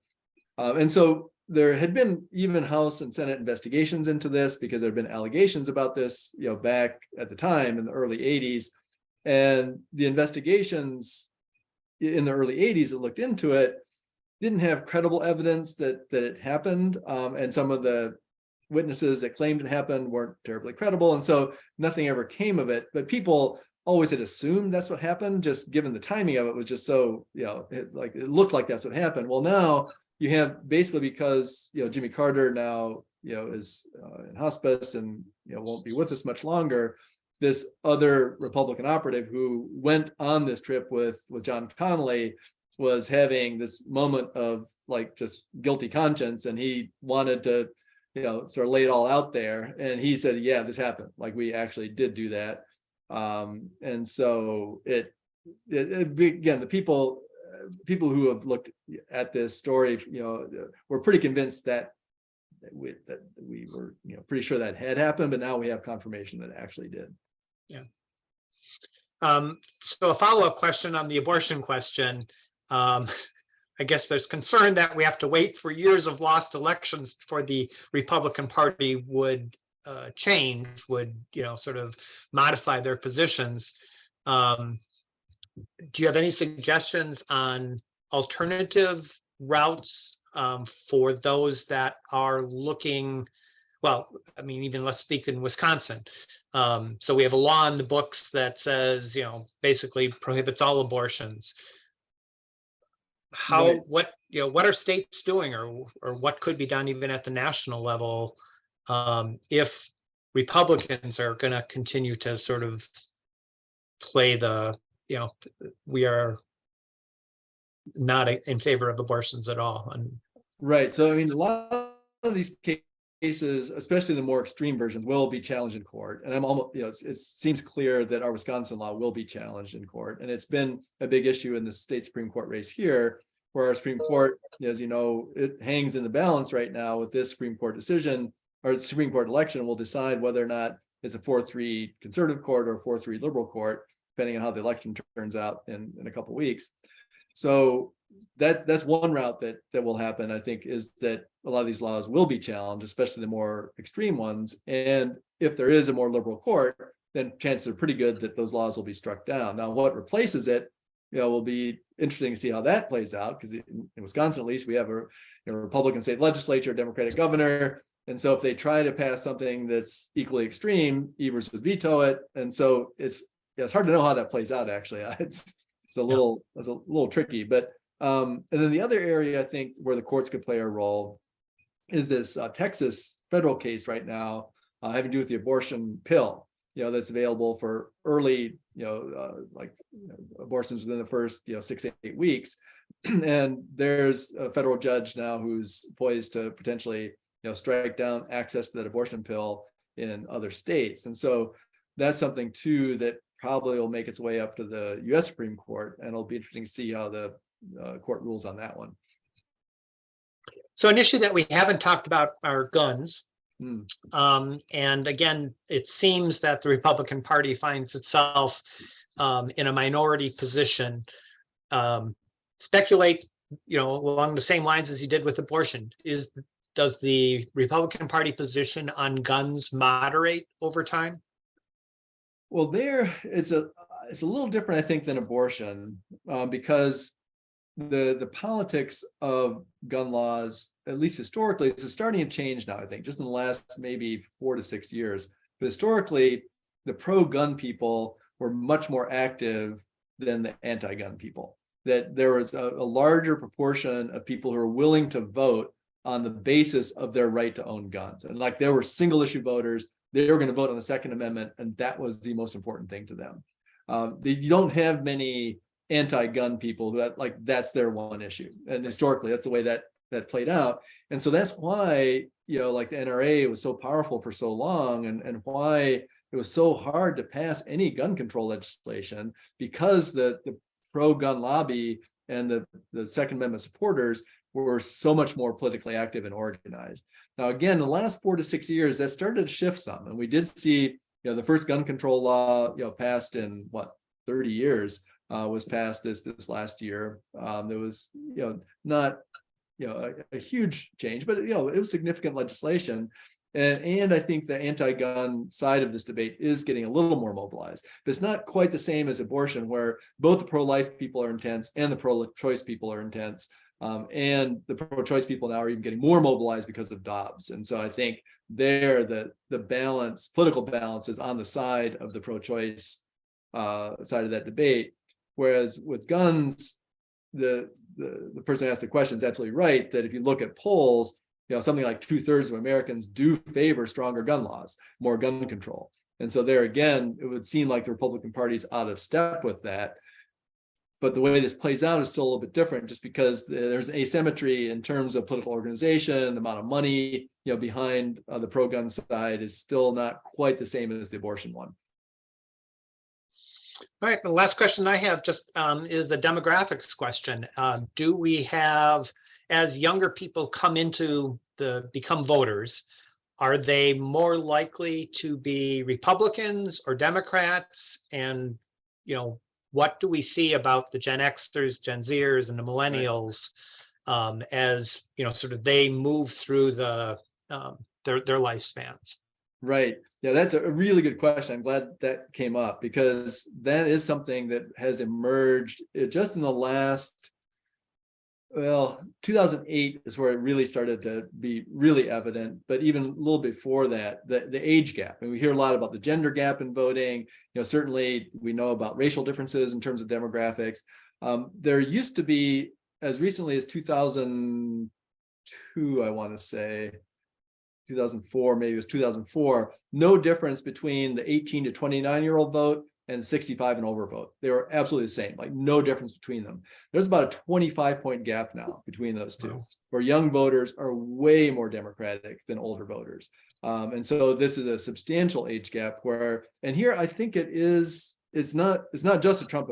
And so there had been even House and Senate investigations into this, because there had been allegations about this, back at the time in the early 80s. And the investigations in the early 80s that looked into it didn't have credible evidence that it happened. And some of the witnesses that claimed it happened weren't terribly credible. And so nothing ever came of it. But people always had assumed that's what happened, just given the timing of it was just so, it looked like that's what happened. Well, now you have basically, because, Jimmy Carter now, is in hospice and, won't be with us much longer. This other Republican operative who went on this trip with John Connally was having this moment of like just guilty conscience, and he wanted to, sort of lay it all out there. And he said, yeah, this happened. Like, we actually did do that. And so it again, the people who have looked at this story, were pretty convinced that we were, pretty sure that had happened, but now we have confirmation that it actually did. Yeah. So a follow-up question on the abortion question. I guess there's concern that we have to wait for years of lost elections before the Republican Party would change, would, sort of modify their positions. Do you have any suggestions on alternative routes for those that are looking, well, I mean, even let's speak in Wisconsin. So we have a law in the books that says, basically prohibits all abortions. How, Right. what are states doing, or what could be done even at the national level if Republicans are going to continue to sort of play the, we are not in favor of abortions at all. And Right. So, I mean, a lot of these cases, especially the more extreme versions, will be challenged in court. And I'm almost, it seems clear that our Wisconsin law will be challenged in court. And it's been a big issue in the state Supreme Court race here, where our Supreme Court, as you know, it hangs in the balance right now with this Supreme Court decision, or the Supreme Court election will decide whether or not it's a 4-3 conservative court or a 4-3 liberal court, depending on how the election turns out in a couple of weeks. So that's one route that will happen, I think, is that a lot of these laws will be challenged, especially the more extreme ones. And if there is a more liberal court, then chances are pretty good that those laws will be struck down. Now, what replaces it, will be interesting to see how that plays out, because in Wisconsin, at least, we have a Republican state legislature, a Democratic governor. And so if they try to pass something that's equally extreme, Evers would veto it. And so it's hard to know how that plays out, actually. It's a little tricky. But and then the other area, I think, where the courts could play a role is this Texas federal case right now having to do with the abortion pill, that's available for early, abortions within the first, 6-8 weeks. And there's a federal judge now who's poised to potentially, strike down access to that abortion pill in other states. And so that's something too that probably will make its way up to the U.S. Supreme Court, and it'll be interesting to see how the court rules on that one. so an issue that we haven't talked about are guns. And again, it seems that the Republican Party finds itself in a minority position. Speculate, along the same lines as you did with abortion. Does the Republican Party position on guns moderate over time? Well, it's a little different, I think, than abortion, because the politics of gun laws, at least historically, is starting to change now, I think, just in the last maybe 4 to 6 years. But historically, the pro-gun people were much more active than the anti-gun people. That there was a larger proportion of people who were willing to vote on the basis of their right to own guns. And like, there were single issue voters, they were going to vote on the Second Amendment, and that was the most important thing to them. You don't have many anti-gun people who that's their one issue. And historically, that's the way that played out. And so that's why, like the NRA was so powerful for so long, and why it was so hard to pass any gun control legislation, because the pro-gun lobby and the Second Amendment supporters were so much more politically active and organized. Now, again, the last 4 to 6 years, that started to shift some. And we did see, the first gun control law, passed in 30 years, was passed this last year. There was, not, a huge change, but, it was significant legislation. And I think the anti-gun side of this debate is getting a little more mobilized. But it's not quite the same as abortion, where both the pro-life people are intense and the pro-choice people are intense. And the pro-choice people now are even getting more mobilized because of Dobbs. And so I think the balance, political balance, is on the side of the pro-choice side of that debate. Whereas with guns, the person who asked the question is absolutely right, that if you look at polls, something like 2/3 of Americans do favor stronger gun laws, more gun control. And so there again, it would seem like the Republican Party is out of step with that. But the way this plays out is still a little bit different, just because there's an asymmetry in terms of political organization, the amount of money behind the pro-gun side is still not quite the same as the abortion one. All right, the last question I have just is a demographics question. Do we have, as younger people come into become voters, are they more likely to be Republicans or Democrats? And, what do we see about the Gen Xers, Gen Zers, and the millennials as, sort of they move through their lifespans? Right. Yeah, that's a really good question. I'm glad that came up, because that is something that has emerged just in the last, 2008 is where it really started to be really evident. But even a little before that, the age gap. And we hear a lot about the gender gap in voting. Certainly we know about racial differences in terms of demographics. There used to be, as recently as 2002, I want to say, 2004, maybe it was 2004, no difference between the 18 to 29-year-old vote and 65 and over vote. They were absolutely the same, like no difference between them. There's about a 25-point gap now between those two, where young voters are way more Democratic than older voters. And so this is a substantial age gap and here I think it's not just a Trump